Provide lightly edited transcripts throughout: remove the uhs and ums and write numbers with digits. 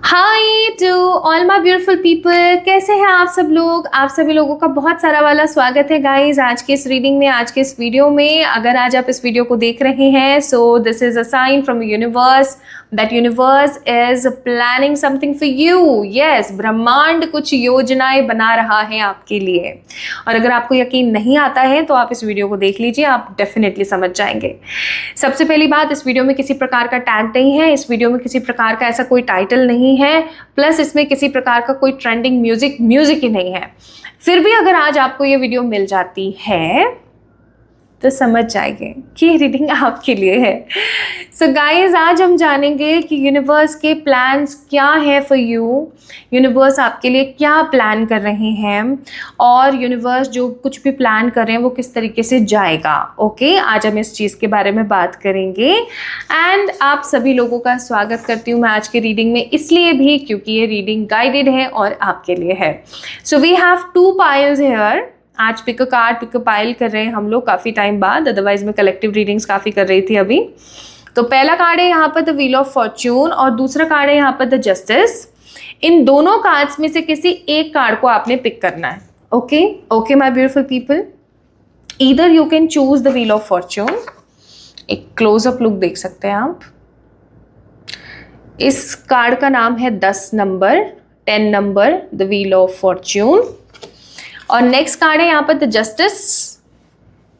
Hi to all my beautiful people, कैसे हैं आप सब लोग। आप सभी लोगों का बहुत सारा वाला स्वागत है गाइज आज के इस रीडिंग में, आज के इस वीडियो में। अगर आज आप इस वीडियो को देख रहे हैं so this is a sign from universe that universe is planning something for you. Yes, ब्रह्मांड कुछ योजनाएं बना रहा है आपके लिए। और अगर आपको यकीन नहीं आता है तो आप इस वीडियो को देख लीजिए, आप डेफिनेटली समझ जाएंगे। सबसे पहली बात, इस वीडियो में किसी प्रकार का टैग नहीं है, इस वीडियो में किसी प्रकार का ऐसा कोई टाइटल नहीं है, प्लस इसमें किसी प्रकार का कोई ट्रेंडिंग म्यूजिक ही नहीं है। फिर भी अगर आज आपको ये वीडियो मिल जाती है तो समझ जाएंगे कि ये रीडिंग आपके लिए है। सो गाइज, आज हम जानेंगे कि यूनिवर्स के प्लान्स क्या है फॉर यू, यूनिवर्स आपके लिए क्या प्लान कर रहे हैं और यूनिवर्स जो कुछ भी प्लान कर रहे हैं वो किस तरीके से जाएगा। ओके, आज हम इस चीज़ के बारे में बात करेंगे। एंड आप सभी लोगों का स्वागत करती हूँ मैं आज की रीडिंग में, इसलिए भी क्योंकि ये रीडिंग गाइडेड है और आपके लिए है। So we have 2 piles here. आज pick a card pick a pile कर रहे हैं हम लोग काफ़ी टाइम बाद, अदरवाइज मैं कलेक्टिव रीडिंग्स काफ़ी कर रही थी अभी। तो पहला कार्ड है यहाँ पर द व्हील ऑफ फॉर्च्यून और दूसरा कार्ड है यहाँ पर द जस्टिस। इन दोनों कार्ड्स में से किसी एक कार्ड को आपने पिक करना है। Okay okay my beautiful people, either you can choose the wheel of Fortune. एक क्लोजअप लुक देख सकते हैं आप। इस कार्ड का नाम है 10 number, 10 number, the wheel of Fortune. और नेक्स्ट कार्ड है यहाँ पर द जस्टिस,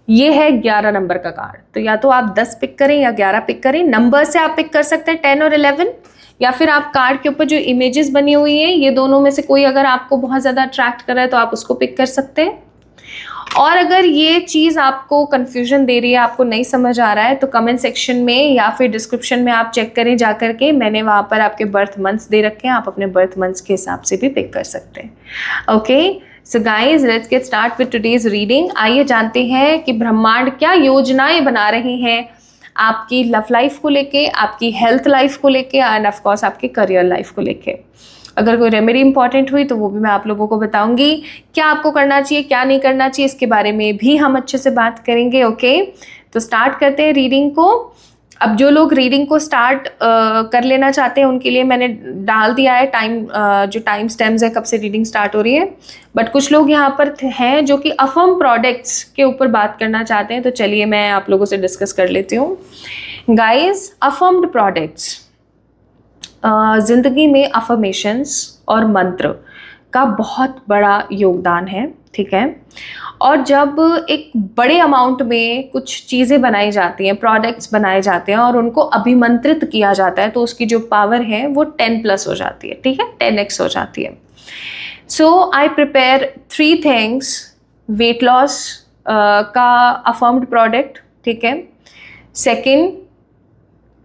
ये है 11 नंबर का कार्ड। तो या तो आप 10 पिक करें या 11 पिक करें, नंबर से आप पिक कर सकते हैं 10 और 11, या फिर आप कार्ड के ऊपर जो इमेजेस बनी हुई हैं ये दोनों में से कोई अगर आपको बहुत ज़्यादा अट्रैक्ट कर रहा है तो आप उसको पिक कर सकते हैं। और अगर ये चीज़ आपको कन्फ्यूजन दे रही है, आपको नहीं समझ आ रहा है, तो कमेंट सेक्शन में या फिर डिस्क्रिप्शन में आप चेक करें जा करके, मैंने वहाँ पर आपके बर्थ मंथ्स दे रखे हैं, आप अपने बर्थ मंथ्स के हिसाब से भी पिक कर सकते हैं। Okay, so guys let's get start with today's reading. आइए जानते हैं कि ब्रह्मांड क्या योजनाएं बना रहे हैं आपकी लव लाइफ को लेके, आपकी हेल्थ लाइफ को लेके एंड ऑफ कोर्स आपकी करियर लाइफ को लेके। अगर कोई रेमेडी इंपॉर्टेंट हुई तो वो भी मैं आप लोगों को बताऊंगी, क्या आपको करना चाहिए क्या नहीं करना चाहिए, इसके बारे में भी हम अच्छे से बात करेंगे। ओके, तो स्टार्ट करते हैं रीडिंग को। अब जो लोग रीडिंग को स्टार्ट कर लेना चाहते हैं उनके लिए मैंने डाल दिया है जो टाइम स्टैम्प्स है कब से रीडिंग स्टार्ट हो रही है। बट कुछ लोग यहाँ पर हैं जो कि अफर्म प्रोडक्ट्स के ऊपर बात करना चाहते हैं, तो चलिए मैं आप लोगों से डिस्कस कर लेती हूँ। गाइज, अफर्म्ड प्रोडक्ट्स, ज़िंदगी में अफर्मेशंस और मंत्र का बहुत बड़ा योगदान है, ठीक है। और जब एक बड़े अमाउंट में कुछ चीज़ें बनाई जाती हैं, प्रोडक्ट्स बनाए जाते हैं और उनको अभिमंत्रित किया जाता है तो उसकी जो पावर है वो 10+ हो जाती है, ठीक है, 10x हो जाती है। So I prepare 3 things, weight loss का अफर्म्ड प्रोडक्ट, ठीक है। सेकेंड,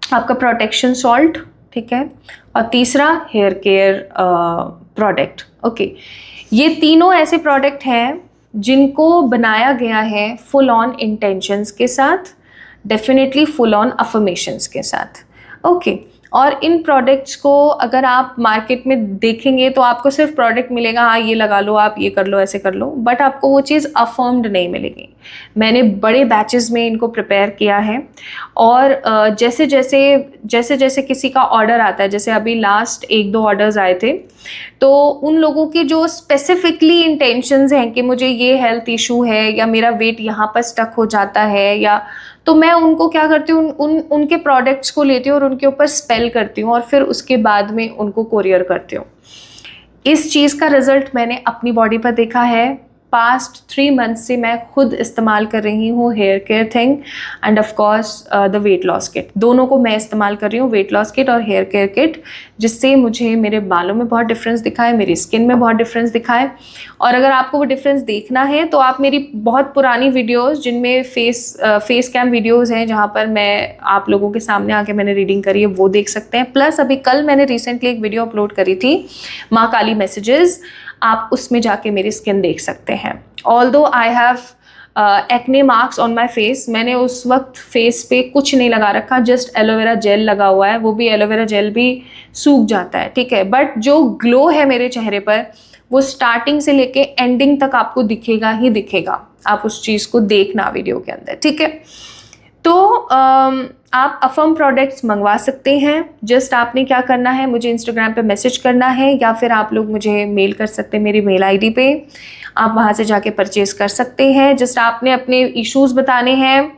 आपका प्रोटेक्शन सॉल्ट, ठीक है। और तीसरा हेयर केयर प्रोडक्ट। ओके, ये तीनों ऐसे प्रोडक्ट हैं जिनको बनाया गया है फुल ऑन इंटेंशंस के साथ, डेफिनेटली फुल ऑन अफर्मेशंस के साथ। ओके, और इन प्रोडक्ट्स को अगर आप मार्केट में देखेंगे तो आपको सिर्फ प्रोडक्ट मिलेगा, हाँ ये लगा लो, आप ये कर लो, ऐसे कर लो, बट आपको वो चीज़ अफर्म्ड नहीं मिलेगी। मैंने बड़े बैचेस में इनको प्रिपेयर किया है और जैसे जैसे किसी का ऑर्डर आता है, जैसे अभी लास्ट 1-2 ऑर्डर्स आए थे, तो उन लोगों की जो स्पेसिफिकली इंटेंशंस हैं कि मुझे ये हेल्थ इशू है या मेरा वेट यहाँ पर स्टक हो जाता है, या तो मैं उनको क्या करती हूँ, उनके प्रोडक्ट्स को लेती हूँ और उनके ऊपर स्पेल करती हूँ और फिर उसके बाद में उनको कोरियर करती हूँ। इस चीज़ का रिजल्ट मैंने अपनी बॉडी पर देखा है। पास्ट 3 मंथ्स से मैं खुद इस्तेमाल कर रही हूँ hair care thing and of course the weight loss kit, दोनों को मैं इस्तेमाल कर रही हूँ, वेट लॉस किट और हेयर केयर किट, जिससे मुझे मेरे बालों में बहुत डिफरेंस दिखा है, मेरी स्किन में बहुत डिफरेंस दिखा है। और अगर आपको वो डिफरेंस देखना है तो आप मेरी बहुत पुरानी वीडियोस जिनमें फेस कैम वीडियोस हैं जहाँ पर मैं आप लोगों के सामने आके मैंने रीडिंग करी है वो देख सकते हैं। प्लस अभी कल मैंने रिसेंटली एक वीडियो अपलोड करी थी, माँ काली मैसेजेस, आप उसमें जाके मेरी स्किन देख सकते हैं। Although I have acne marks on my face, मैंने उस वक्त फेस पे कुछ नहीं लगा रखा, जस्ट एलोवेरा जेल लगा हुआ है, वो भी एलोवेरा जेल भी सूख जाता है, ठीक है। बट जो ग्लो है मेरे चेहरे पर वो स्टार्टिंग से लेके एंडिंग तक आपको दिखेगा ही दिखेगा, आप उस चीज़ को देखना वीडियो के अंदर, ठीक है। तो आप अफर्म प्रोडक्ट्स मंगवा सकते हैं। जस्ट आपने क्या करना है, मुझे इंस्टाग्राम पे मैसेज करना है या फिर आप लोग मुझे मेल कर सकते हैं मेरी मेल आईडी पे, आप वहाँ से जाके परचेज़ कर सकते हैं। जस्ट आपने अपने इश्यूज़ बताने हैं,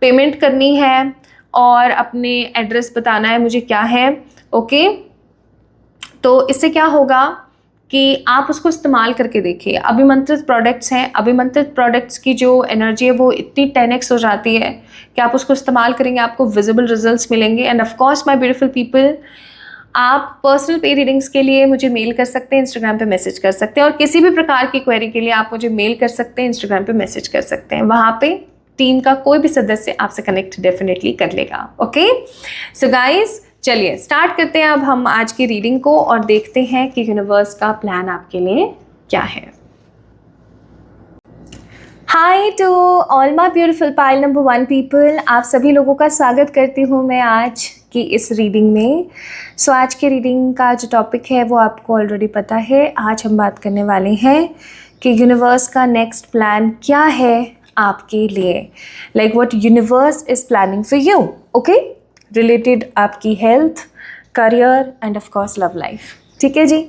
पेमेंट करनी है और अपने एड्रेस बताना है मुझे क्या है। ओके, तो इससे क्या होगा कि आप उसको इस्तेमाल करके देखिए। अभिमंत्रित प्रोडक्ट्स हैं, अभिमंत्रित प्रोडक्ट्स की जो एनर्जी है वो इतनी 10x हो जाती है कि आप उसको इस्तेमाल करेंगे, आपको विजिबल रिजल्ट्स मिलेंगे। And of course my beautiful people, आप पर्सनल पे रीडिंग्स के लिए मुझे मेल कर सकते हैं, इंस्टाग्राम पे मैसेज कर सकते हैं, और किसी भी प्रकार की क्वेरी के लिए आप मुझे मेल कर सकते हैं, इंस्टाग्राम पे मैसेज कर सकते हैं। वहाँ पे टीम का कोई भी सदस्य आपसे कनेक्ट डेफिनेटली कर लेगा। ओके, सो गाइज, चलिए स्टार्ट करते हैं अब हम आज की रीडिंग को और देखते हैं कि यूनिवर्स का प्लान आपके लिए क्या है। Hi to all my beautiful pile number 1 people, आप सभी लोगों का स्वागत करती हूँ मैं आज की इस रीडिंग में। सो आज की रीडिंग का जो टॉपिक है वो आपको ऑलरेडी पता है। आज हम बात करने वाले हैं कि यूनिवर्स का नेक्स्ट प्लान क्या है आपके लिए, like what universe is planning for you. Okay, related आपकी health, career and of course love life. ठीक है जी,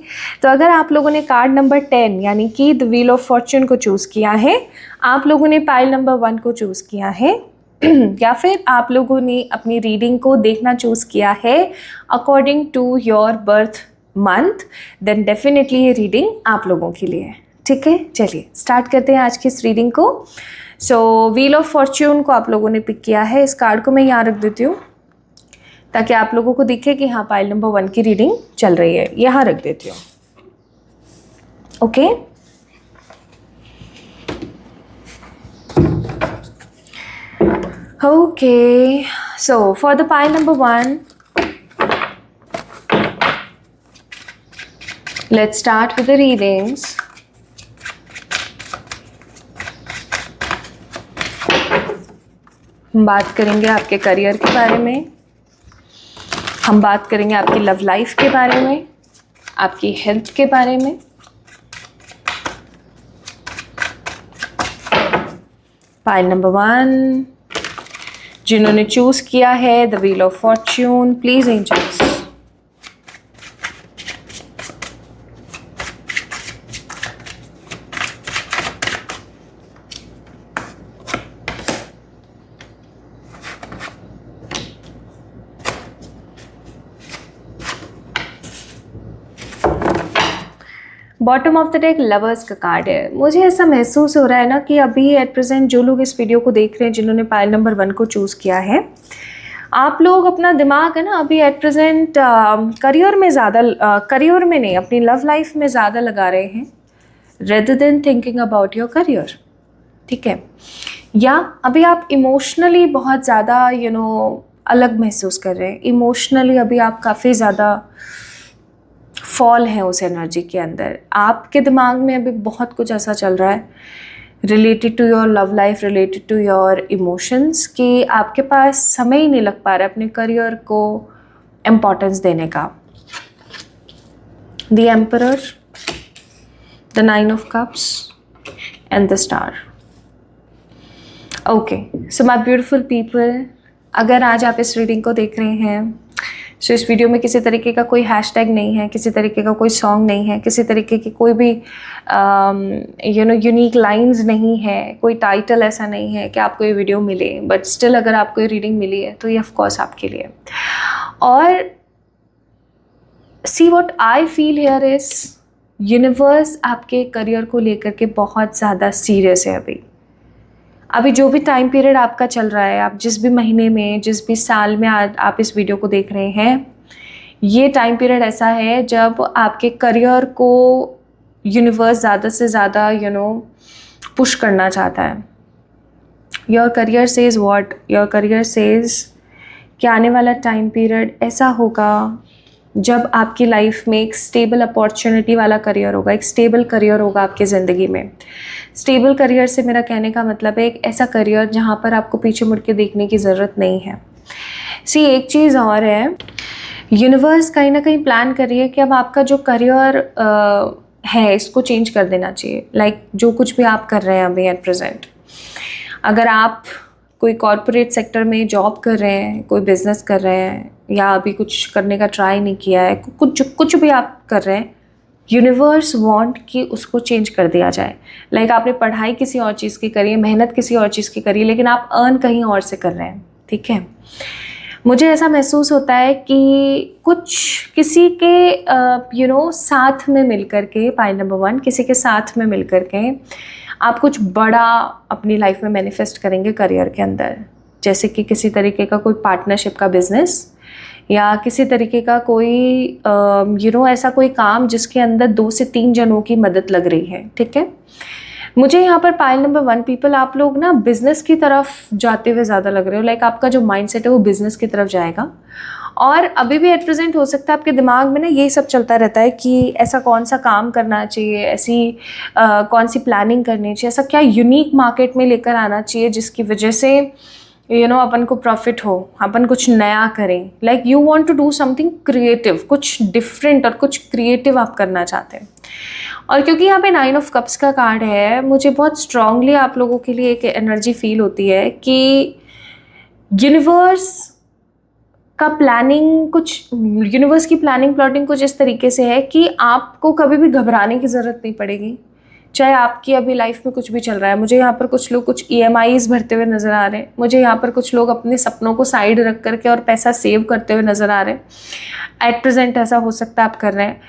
तो अगर आप लोगों ने कार्ड नंबर 10 यानी कि द व्हील ऑफ फॉर्च्यून को चूज़ किया है, आप लोगों ने पाइल नंबर 1 को चूज़ किया है या फिर आप लोगों ने अपनी रीडिंग को देखना चूज़ किया है according to your birth month, then definitely ये रीडिंग आप लोगों के लिए है। ठीक है, चलिए स्टार्ट करते हैं आज की इस रीडिंग को। सो व्हील ऑफ फॉर्च्यून को आप लोगों ने पिक किया है। इस कार्ड को मैं यहाँ रख देती हूँ ताकि आप लोगों को दिखे कि हाँ पाइल नंबर 1 की रीडिंग चल रही है। यहाँ रख देती हूँ। Okay, okay, so for the pile number 1, let's start with the readings. हम बात करेंगे आपके करियर के बारे में, हम बात करेंगे आपकी लव लाइफ के बारे में, आपकी हेल्थ के बारे में, पाइल नंबर 1 जिन्होंने चूज किया है the wheel of fortune, please angels bottom of the deck lovers का कार्ड है। मुझे ऐसा महसूस हो रहा है ना कि अभी एट प्रेजेंट जो लोग इस वीडियो को देख रहे हैं जिन्होंने पाइल नंबर 1 को चूज़ किया है, आप लोग अपना दिमाग है ना अभी एट प्रेजेंट करियर में ज़्यादा, करियर में नहीं अपनी लव लाइफ में ज़्यादा लगा रहे हैं rather than thinking about your career. ठीक है, या अभी आप इमोशनली बहुत ज़्यादा अलग महसूस कर रहे हैं। इमोशनली अभी आप काफ़ी ज़्यादा फॉल है उस एनर्जी के अंदर। आपके दिमाग में अभी बहुत कुछ ऐसा चल रहा है related to your love life, related to your emotions, कि आपके पास समय ही नहीं लग पा रहा है अपने करियर को इम्पोर्टेंस देने का। The emperor, the 9 of cups and the star. Okay, so my beautiful people, अगर आज आप इस रीडिंग को देख रहे हैं सो इस वीडियो में किसी तरीके का कोई हैशटैग नहीं है, किसी तरीके का कोई सॉन्ग नहीं है, किसी तरीके की कोई भी यूनिक लाइंस नहीं है, कोई टाइटल ऐसा नहीं है कि आपको ये वीडियो मिले, बट स्टिल अगर आपको ये रीडिंग मिली है तो ये ऑफ कोर्स आपके लिए। और see what I feel here is universe आपके करियर को लेकर के बहुत ज़्यादा सीरियस है। अभी जो भी टाइम पीरियड आपका चल रहा है, आप जिस भी महीने में, जिस भी साल में आप इस वीडियो को देख रहे हैं, ये टाइम पीरियड ऐसा है जब आपके करियर को यूनिवर्स ज़्यादा से ज़्यादा पुश करना चाहता है। Your career says what, your career says कि आने वाला टाइम पीरियड ऐसा होगा जब आपकी लाइफ में एक स्टेबल अपॉर्चुनिटी वाला करियर होगा, एक स्टेबल करियर होगा आपकी ज़िंदगी में। स्टेबल करियर से मेरा कहने का मतलब है एक ऐसा करियर जहाँ पर आपको पीछे मुड़ के देखने की ज़रूरत नहीं है। एक चीज़ और है, यूनिवर्स कहीं ना कहीं प्लान कर रही है कि अब आपका जो करियर है इसको चेंज कर देना चाहिए। लाइक जो कुछ भी आप कर रहे हैं अभी एट प्रेजेंट, अगर आप कोई कॉरपोरेट सेक्टर में जॉब कर रहे हैं, कोई बिजनेस कर रहे हैं, या अभी कुछ करने का ट्राई नहीं किया है, कुछ भी आप कर रहे हैं, यूनिवर्स वांट कि उसको चेंज कर दिया जाए। लाइक आपने पढ़ाई किसी और चीज़ की करी है, मेहनत किसी और चीज़ की करी है, लेकिन आप अर्न कहीं और से कर रहे हैं, ठीक है। मुझे ऐसा महसूस होता है कि कुछ किसी के साथ में मिलकर के, पॉइंट नंबर 1, किसी के साथ में मिलकर के आप कुछ बड़ा अपनी लाइफ में मैनिफेस्ट करेंगे करियर के अंदर। जैसे कि किसी तरीके का कोई पार्टनरशिप का बिजनेस, या किसी तरीके का कोई ऐसा कोई काम जिसके अंदर 2 से 3 जनों की मदद लग रही है, ठीक है। मुझे यहाँ पर पाइल नंबर 1 पीपल, आप लोग ना बिजनेस की तरफ जाते हुए ज़्यादा लग रहे हो। लाइक आपका जो माइंडसेट है वो बिजनेस की तरफ जाएगा, और अभी भी एट प्रेजेंट हो सकता है आपके दिमाग में ना यही सब चलता रहता है कि ऐसा कौन सा काम करना चाहिए, ऐसी कौन सी प्लानिंग करनी चाहिए, ऐसा क्या यूनिक मार्केट में लेकर आना चाहिए जिसकी वजह से अपन को प्रॉफिट हो, अपन कुछ नया करें। Like you want to do something creative, कुछ डिफरेंट और कुछ क्रिएटिव आप करना चाहते हैं। और क्योंकि यहाँ पे 9 ऑफ कप्स का कार्ड है, मुझे बहुत स्ट्रांगली आप लोगों के लिए एक एनर्जी फील होती है कि यूनिवर्स का प्लानिंग, यूनिवर्स की प्लानिंग प्लॉटिंग कुछ इस तरीके से है कि आपको कभी भी घबराने की ज़रूरत नहीं पड़ेगी, चाहे आपकी अभी लाइफ में कुछ भी चल रहा है। मुझे यहाँ पर कुछ लोग कुछ EMIs भरते हुए नज़र आ रहे हैं, मुझे यहाँ पर कुछ लोग अपने सपनों को साइड रख करके और पैसा सेव करते हुए नज़र आ रहे हैं। एट प्रेजेंट ऐसा हो सकता है आप कर रहे हैं,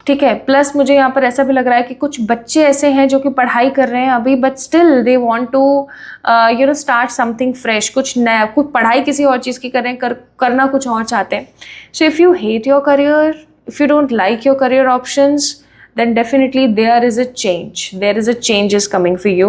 ठीक है। प्लस मुझे यहाँ पर ऐसा भी लग रहा है कि कुछ बच्चे ऐसे हैं जो कि पढ़ाई कर रहे हैं अभी, but still they want to start something fresh, कुछ नया, कुछ पढ़ाई किसी और चीज़ की कर रहे हैं, करना कुछ और चाहते हैं। So if you hate your career, if you don't like your career options, then definitely there is a change is coming for you।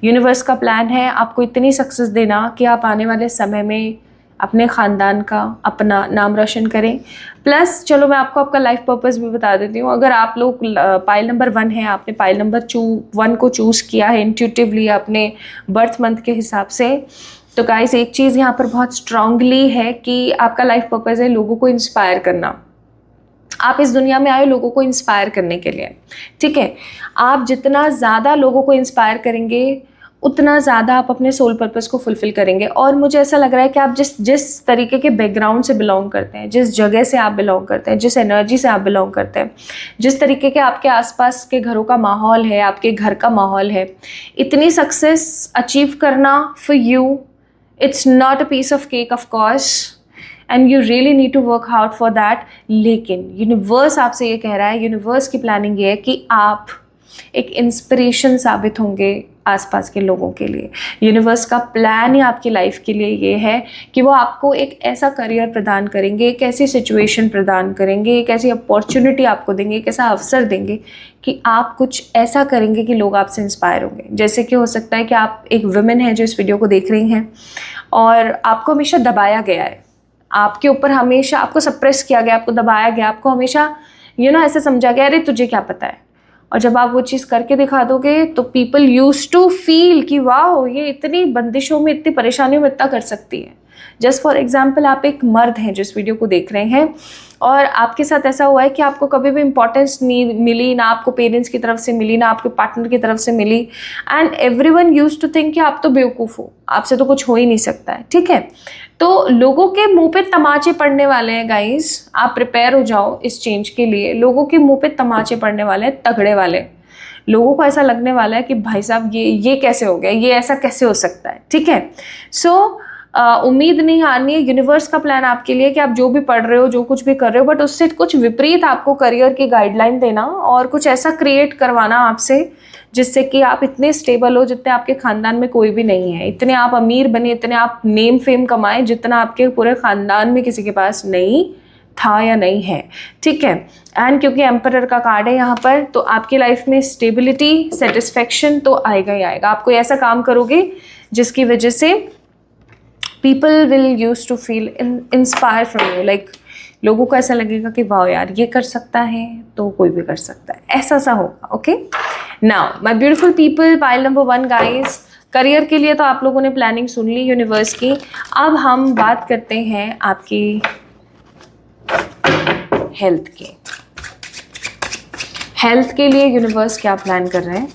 Universe का प्लान है आपको इतनी सक्सेस देना कि आप आने वाले समय में अपने ख़ानदान का, अपना नाम रोशन करें। प्लस चलो मैं आपको आपका लाइफ पर्पस भी बता देती हूँ। अगर आप लोग पाइल नंबर 1 है, आपने पाइल नंबर 1 को चूज़ किया है इंट्यूटिवली अपने बर्थ मंथ के हिसाब से, तो गाइस एक चीज़ यहाँ पर बहुत स्ट्रांगली है कि आपका लाइफ पर्पस है लोगों को इंस्पायर करना। आप इस दुनिया में आए लोगों को इंस्पायर करने के लिए, ठीक है। आप जितना ज़्यादा लोगों को इंस्पायर करेंगे उतना ज़्यादा आप अपने सोल पर्पस को फुलफ़िल करेंगे। और मुझे ऐसा लग रहा है कि आप जिस तरीके के बैकग्राउंड से बिलोंग करते हैं, जिस जगह से आप बिलोंग करते हैं, जिस एनर्जी से आप बिलोंग करते हैं, जिस तरीके के आपके आसपास के घरों का माहौल है, आपके घर का माहौल है, इतनी सक्सेस अचीव करना for you, it's not a piece of cake of course, and you really need to work hard for that. लेकिन यूनिवर्स आपसे ये कह रहा है, यूनिवर्स की प्लानिंग ये है कि आप एक इंस्पिरेशन साबित होंगे आसपास के लोगों के लिए। यूनिवर्स का प्लान ही आपकी लाइफ के लिए ये है कि वो आपको एक ऐसा करियर प्रदान करेंगे, एक ऐसी सिचुएशन प्रदान करेंगे, एक ऐसी अपॉर्चुनिटी आपको देंगे, एक ऐसा अवसर देंगे कि आप कुछ ऐसा करेंगे कि लोग आपसे इंस्पायर होंगे। जैसे कि हो सकता है कि आप एक वुमेन हैं जो इस वीडियो को देख रही हैं और आपको हमेशा दबाया गया है, आपके ऊपर हमेशा आपको सप्रेस किया गया, आपको दबाया गया, आपको हमेशा ऐसे समझा गया अरे तुझे क्या पता है। और जब आप वो चीज़ करके दिखा दोगे तो पीपल यूज टू फील कि वाह ये इतनी बंदिशों में, इतनी परेशानियों में इतना कर सकती है। जस्ट फॉर एग्जाम्पल आप एक मर्द हैं जो इस वीडियो को देख रहे हैं और आपके साथ ऐसा हुआ है कि आपको कभी भी इंपॉर्टेंस नहीं मिली, ना आपको पेरेंट्स की तरफ से मिली, ना आपके पार्टनर की तरफ से मिली, and everyone used to think कि आप तो बेवकूफ़ हो, आपसे तो कुछ हो ही नहीं सकता है, ठीक है। तो लोगों के मुंह पे तमाचे पड़ने वाले हैं गाइस, आप प्रिपेयर हो जाओ इस चेंज के लिए। लोगों के मुंह पे तमाचे पड़ने वाले हैं, तगड़े वाले। लोगों को ऐसा लगने वाला है कि भाई साहब ये कैसे हो गया, ये ऐसा कैसे हो सकता है, ठीक है। सो उम्मीद नहीं हारनी है। यूनिवर्स का प्लान आपके लिए कि आप जो भी पढ़ रहे हो, जो कुछ भी कर रहे हो, बट उससे कुछ विपरीत आपको करियर की गाइडलाइन देना और कुछ ऐसा क्रिएट करवाना आपसे जिससे कि आप इतने स्टेबल हो जितने आपके ख़ानदान में कोई भी नहीं है, इतने आप अमीर बने, इतने आप नेम फेम कमाएं जितना आपके पूरे ख़ानदान में किसी के पास नहीं था या नहीं है, ठीक है। एंड क्योंकि एम्परर का कार्ड है यहाँ पर, तो आपकी लाइफ में स्टेबिलिटी, सेटिस्फेक्शन तो आएगा ही आएगा। आप कोई ऐसा काम करोगे जिसकी वजह से people will use to feel inspire from you. Like लोगों को ऐसा लगेगा कि वाह यार ये कर सकता है तो कोई भी कर सकता है, ऐसा सा होगा। Okay, now my beautiful people, pile number 1 guys, career के लिए तो आप लोगों ने प्लानिंग सुन ली यूनिवर्स की। अब हम बात करते हैं आपकी हेल्थ की। हेल्थ के लिए यूनिवर्स क्या प्लान कर रहे हैं?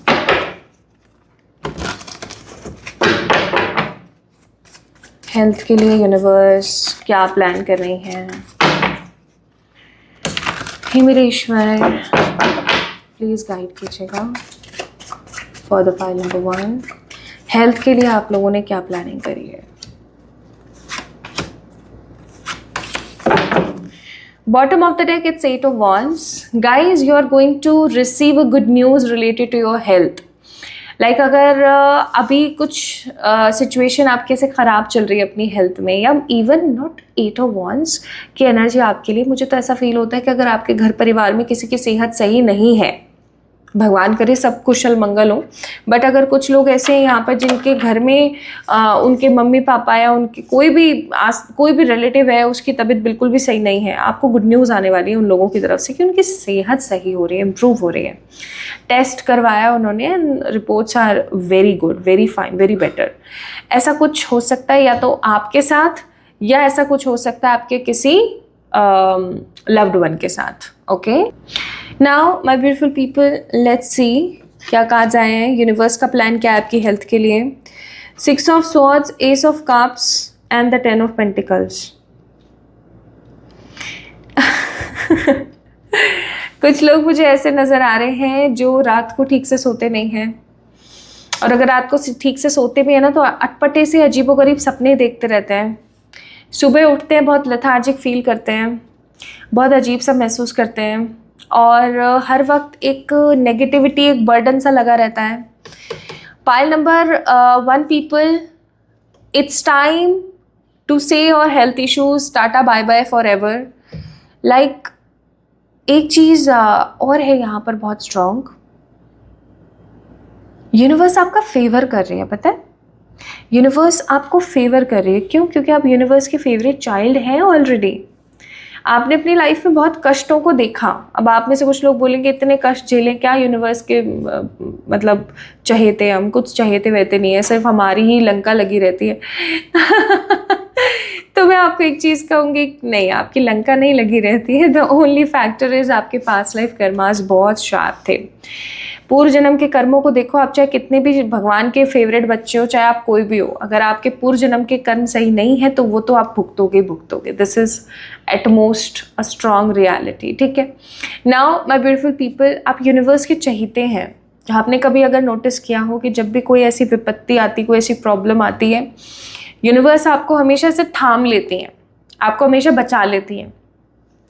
हेल्थ के लिए यूनिवर्स क्या प्लान कर रही हैं? हे मेरे ईश्वर, प्लीज़ गाइड कीजिएगा for the file number 1। Health के लिए आप लोगों ने क्या प्लानिंग करी है? Bottom of the deck, it's 8 of Wands. Guys, you are going to receive a good news related to your health. Like अगर अभी कुछ सिचुएशन आपके से ख़राब चल रही है अपनी हेल्थ में, या इवन नॉट 8 ऑफ वॉन्ड्स की एनर्जी आपके लिए, मुझे तो ऐसा फील होता है कि अगर आपके घर परिवार में किसी की सेहत सही नहीं है, भगवान करे सब कुशल मंगल हो, बट अगर कुछ लोग ऐसे हैं यहाँ पर जिनके घर में उनके मम्मी पापा या उनके कोई भी रिलेटिव है, उसकी तबीयत बिल्कुल भी सही नहीं है, आपको गुड न्यूज़ आने वाली है उन लोगों की तरफ से कि उनकी सेहत सही हो रही है, इम्प्रूव हो रही है। टेस्ट करवाया उन्होंने, reports are very good, very fine, very better. ऐसा कुछ हो सकता है या तो आपके साथ, या ऐसा कुछ हो सकता है आपके किसी लव्ड वन के साथ। Okay, now my beautiful people, let's see क्या कार्ड्स आए हैं, यूनिवर्स का प्लान क्या है आपकी हेल्थ के लिए। 6 of swords, S of cups and the 10 of pentacles. कुछ लोग मुझे ऐसे नज़र आ रहे हैं जो रात को ठीक से सोते नहीं हैं, और अगर रात को ठीक से सोते भी हैं ना तो अटपटे से अजीबोगरीब सपने देखते रहते हैं। सुबह उठते हैं बहुत लेथार्जिक फील करते हैं, बहुत अजीब सा महसूस करते हैं, और हर वक्त एक नेगेटिविटी, एक बर्डन सा लगा रहता है। Pile number 1 people, it's time to say your health issues tata bye bye forever. Like एक चीज़ और है यहाँ पर बहुत स्ट्रॉन्ग, यूनिवर्स आपका फेवर कर रही है। पता है, यूनिवर्स आपको फेवर कर रही है। क्यों? क्योंकि आप यूनिवर्स के फेवरेट चाइल्ड हैं ऑलरेडी। आपने अपनी लाइफ में बहुत कष्टों को देखा। अब आप में से कुछ लोग बोलेंगे इतने कष्ट झेलें क्या, यूनिवर्स के मतलब चहेते, हम कुछ चहेते वहते नहीं है, सिर्फ हमारी ही लंका लगी रहती है। तो मैं आपको एक चीज़ कहूँगी, नहीं, आपकी लंका नहीं लगी रहती है। द ओनली फैक्टर इज़ आपके पास्ट लाइफ कर्मास बहुत शार्प थे। पूर्व जन्म के कर्मों को देखो, आप चाहे कितने भी भगवान के फेवरेट बच्चे हो, चाहे आप कोई भी हो, अगर आपके पूर्व जन्म के कर्म सही नहीं है तो वो तो आप भुगतोगे। This is at most a strong reality. ठीक है, नाउ माय ब्यूटीफुल पीपल, आप यूनिवर्स के चहीते हैं। आपने कभी अगर नोटिस किया हो कि जब भी कोई ऐसी विपत्ति आती, कोई ऐसी प्रॉब्लम आती है, यूनिवर्स आपको हमेशा से थाम लेती हैं, आपको हमेशा बचा लेती हैं।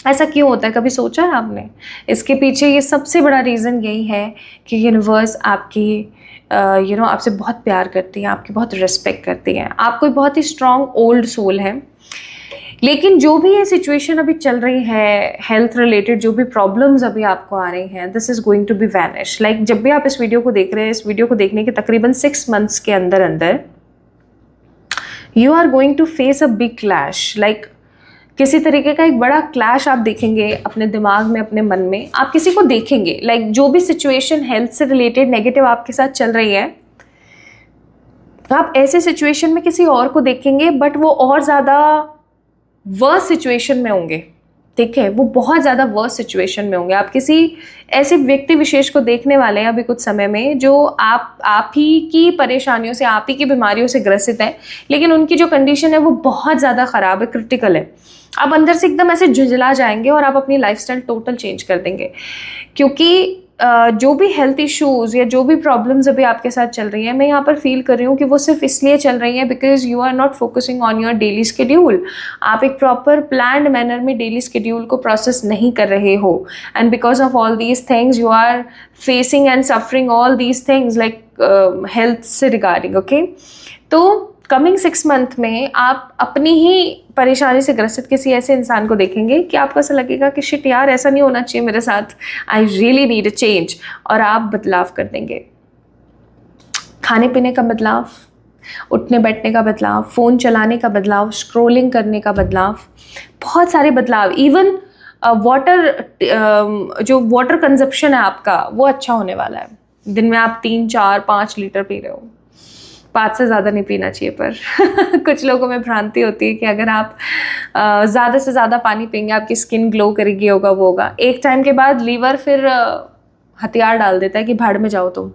ऐसा क्यों होता है, कभी सोचा है आपने? इसके पीछे ये सबसे बड़ा रीज़न यही है कि यूनिवर्स आपकी आपसे बहुत प्यार करती है, आपकी बहुत रिस्पेक्ट करती है। आप कोई बहुत ही स्ट्रॉन्ग ओल्ड सोल है, लेकिन जो भी ये सिचुएशन अभी चल रही है हेल्थ रिलेटेड, जो भी प्रॉब्लम्स अभी आपको आ रही हैं, this is going to be vanish. Like जब भी आप इस वीडियो को देख रहे हैं, इस वीडियो को देखने के तकरीबन 6 मंथ्स के अंदर अंदर you are going to face a big clash. Like किसी तरीके का एक बड़ा क्लैश आप देखेंगे अपने दिमाग में, अपने मन में। आप किसी को देखेंगे, लाइक जो भी सिचुएशन हेल्थ से रिलेटेड नेगेटिव आपके साथ चल रही है, आप ऐसे सिचुएशन में किसी और को देखेंगे, बट वो और ज़्यादा वर्स्ट सिचुएशन में होंगे। ठीक है, वो बहुत ज़्यादा वर्स्ट सिचुएशन में होंगे। आप किसी ऐसे व्यक्ति विशेष को देखने वाले हैं अभी कुछ समय में, जो आप ही की परेशानियों से, आप ही की बीमारियों से ग्रसित है, लेकिन उनकी जो कंडीशन है वो बहुत ज़्यादा ख़राब है, क्रिटिकल है। आप अंदर से एकदम ऐसे झुंझला जाएंगे और आप अपनी लाइफस्टाइल टोटल चेंज कर देंगे, क्योंकि जो भी हेल्थ इश्यूज़ या जो भी प्रॉब्लम्स अभी आपके साथ चल रही हैं, मैं यहाँ पर फील कर रही हूँ कि वो सिर्फ इसलिए चल रही हैं because you are not focusing on your daily schedule. आप एक प्रॉपर प्लान्ड मैनर में डेली स्केड्यूल को प्रोसेस नहीं कर रहे हो, and because of all these things you are facing and suffering all these things like health से regarding. Okay, तो कमिंग 6 मंथ में आप अपनी ही परेशानी से ग्रसित किसी ऐसे इंसान को देखेंगे कि आपको ऐसा लगेगा कि शिट यार, ऐसा नहीं होना चाहिए मेरे साथ, I really need a change, और आप बदलाव कर देंगे। खाने पीने का बदलाव, उठने बैठने का बदलाव, फ़ोन चलाने का बदलाव, स्क्रॉलिंग करने का बदलाव, बहुत सारे बदलाव। इवन जो वाटर कंजप्शन है आपका, वो अच्छा होने वाला है। दिन में आप 3, 4, 5 लीटर पी रहे हो, 5 से ज़्यादा नहीं पीना चाहिए, पर कुछ लोगों में भ्रांति होती है कि अगर आप ज़्यादा से ज़्यादा पानी पिएंगे आपकी स्किन ग्लो करेगी, होगा वो होगा। एक टाइम के बाद लीवर फिर हथियार डाल देता है कि भाड़ में जाओ तुम,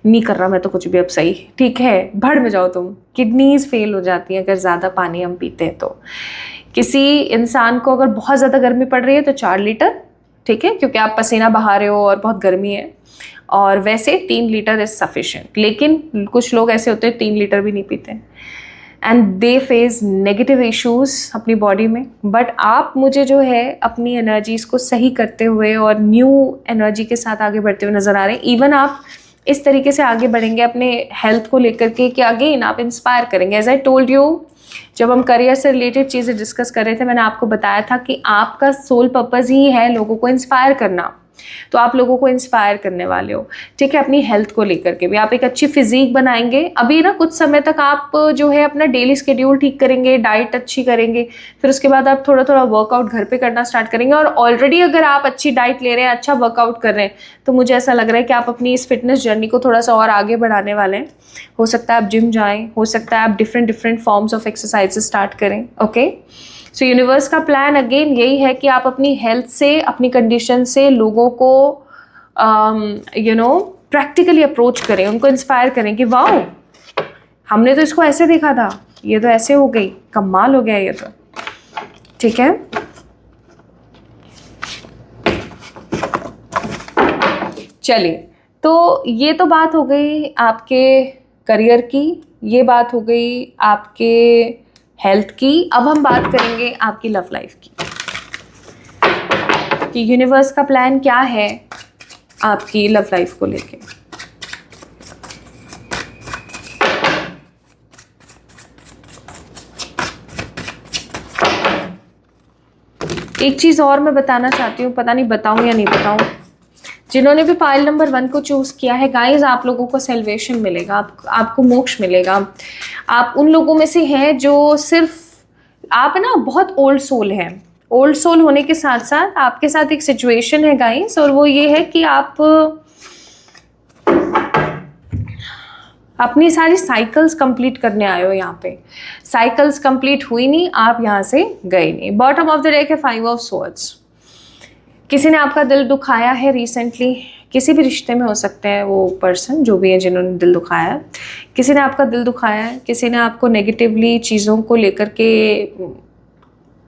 नहीं कर रहा मैं तो कुछ भी अब सही, ठीक है भाड़ में जाओ तुम। किडनीज फेल हो जाती हैं अगर ज़्यादा पानी हम पीते हैं तो। किसी इंसान को अगर बहुत ज़्यादा गर्मी पड़ रही है तो 4 लीटर, ठीक है, क्योंकि आप पसीना बहा रहे हो और बहुत गर्मी है, और वैसे 3 लीटर इज सफिशिएंट। लेकिन कुछ लोग ऐसे होते हैं 3 लीटर भी नहीं पीते and they face negative issues अपनी बॉडी में। बट आप मुझे जो है अपनी एनर्जीज को सही करते हुए और न्यू एनर्जी के साथ आगे बढ़ते हुए नज़र आ रहे हैं। इवन आप इस तरीके से आगे बढ़ेंगे अपने हेल्थ को लेकर के कि अगेन आप इंस्पायर करेंगे। एज आई टोल्ड यू, जब हम करियर से रिलेटेड चीज़ें डिस्कस कर रहे थे, मैंने आपको बताया था कि आपका सोल पर्पस ही है लोगों को इंस्पायर करना। तो आप लोगों को इंस्पायर करने वाले हो, ठीक है, अपनी हेल्थ को लेकर के भी। आप एक अच्छी फिजिक बनाएंगे। अभी ना कुछ समय तक आप जो है अपना डेली स्केड्यूल ठीक करेंगे, डाइट अच्छी करेंगे, फिर उसके बाद आप थोड़ा थोड़ा वर्कआउट घर पे करना स्टार्ट करेंगे। और ऑलरेडी अगर आप अच्छी डाइट ले रहे हैं, अच्छा वर्कआउट कर रहे हैं, तो मुझे ऐसा लग रहा है कि आप अपनी इस फिटनेस जर्नी को थोड़ा सा और आगे बढ़ाने वाले हैं। हो सकता है आप जिम जाएँ, हो सकता है आप different forms of exercise start करें। ओके, सो यूनिवर्स का प्लान अगेन यही है कि आप अपनी हेल्थ से, अपनी कंडीशन से लोगों को प्रैक्टिकली अप्रोच करें, उनको इंस्पायर करें कि वाओ, हमने तो इसको ऐसे देखा था, ये तो ऐसे हो गई, कमाल हो गया ये तो, ठीक है। चलिए, तो ये तो बात हो गई आपके करियर की, ये बात हो गई आपके हेल्थ की। अब हम बात करेंगे आपकी लव लाइफ की, कि यूनिवर्स का प्लान क्या है आपकी लव लाइफ को लेके। एक चीज़ और मैं बताना चाहती हूँ, पता नहीं बताऊँ या नहीं बताऊँ। जिन्होंने भी पाइल नंबर 1 को चूज़ किया है गाइज, आप लोगों को सेल्वेशन मिलेगा, आपको मोक्ष मिलेगा। आप उन लोगों में से हैं जो सिर्फ, आप ना बहुत ओल्ड सोल हैं। ओल्ड सोल होने के साथ साथ आपके साथ एक सिचुएशन है गाइज, और वो ये है कि आप अपनी सारी साइकिल्स कंप्लीट करने आए हो। यहाँ पे साइकिल्स कंप्लीट हुई नहीं, आप यहाँ से गए नहीं। बॉटम ऑफ द डेक है 5 ऑफ स्वॉर्ड्स। किसी ने आपका दिल दुखाया है रिसेंटली, किसी भी रिश्ते में हो सकते हैं वो पर्सन जो भी है जिन्होंने दिल दुखाया है। किसी ने आपका दिल दुखाया है, किसी ने आपको नेगेटिवली चीज़ों को लेकर के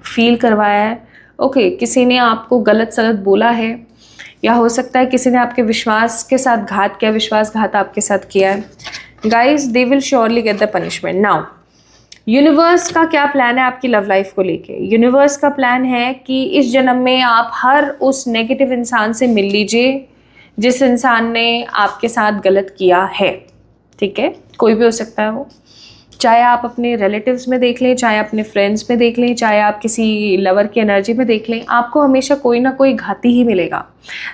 फील करवाया है। ओके, किसी ने आपको गलत सलत बोला है, या हो सकता है किसी ने आपके विश्वास के साथ घात किया, विश्वासघात आपके साथ किया है। Guys, they will surely get the punishment. Now universe का क्या प्लान है आपकी लव लाइफ को लेके? यूनिवर्स का प्लान है कि इस जन्म में आप हर उस नेगेटिव इंसान से मिल लीजिए जिस इंसान ने आपके साथ गलत किया है, ठीक है, कोई भी हो सकता है वो। चाहे आप अपने रिलेटिव्स में देख लें, चाहे अपने फ्रेंड्स में देख लें, चाहे आप किसी लवर की एनर्जी में देख लें, आपको हमेशा कोई ना कोई घाती ही मिलेगा।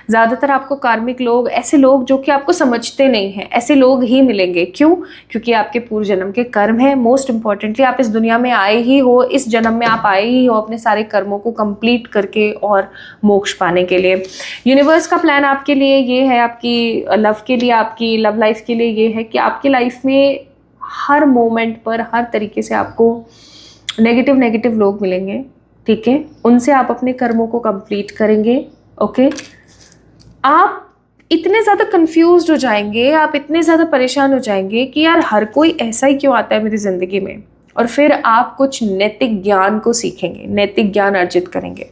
ज़्यादातर आपको कार्मिक लोग, ऐसे लोग जो कि आपको समझते नहीं हैं, ऐसे लोग ही मिलेंगे। क्यों? क्योंकि आपके पूर्व जन्म के कर्म हैं। मोस्ट इम्पॉर्टेंटली आप इस दुनिया में आए ही हो, इस जन्म में आप आए ही हो अपने सारे कर्मों को कंप्लीट करके और मोक्ष पाने के लिए। यूनिवर्स का प्लान आपके लिए ये है, आपकी लव के लिए, आपकी लव लाइफ के लिए ये है कि आपकी लाइफ में हर मोमेंट पर, हर तरीके से आपको नेगेटिव लोग मिलेंगे, ठीक है। उनसे आप अपने कर्मों को कंप्लीट करेंगे। ओके, आप इतने ज़्यादा कंफ्यूज्ड हो जाएंगे, आप इतने ज़्यादा परेशान हो जाएंगे कि यार हर कोई ऐसा ही क्यों आता है मेरी ज़िंदगी में। और फिर आप कुछ नैतिक ज्ञान को सीखेंगे, नैतिक ज्ञान अर्जित करेंगे,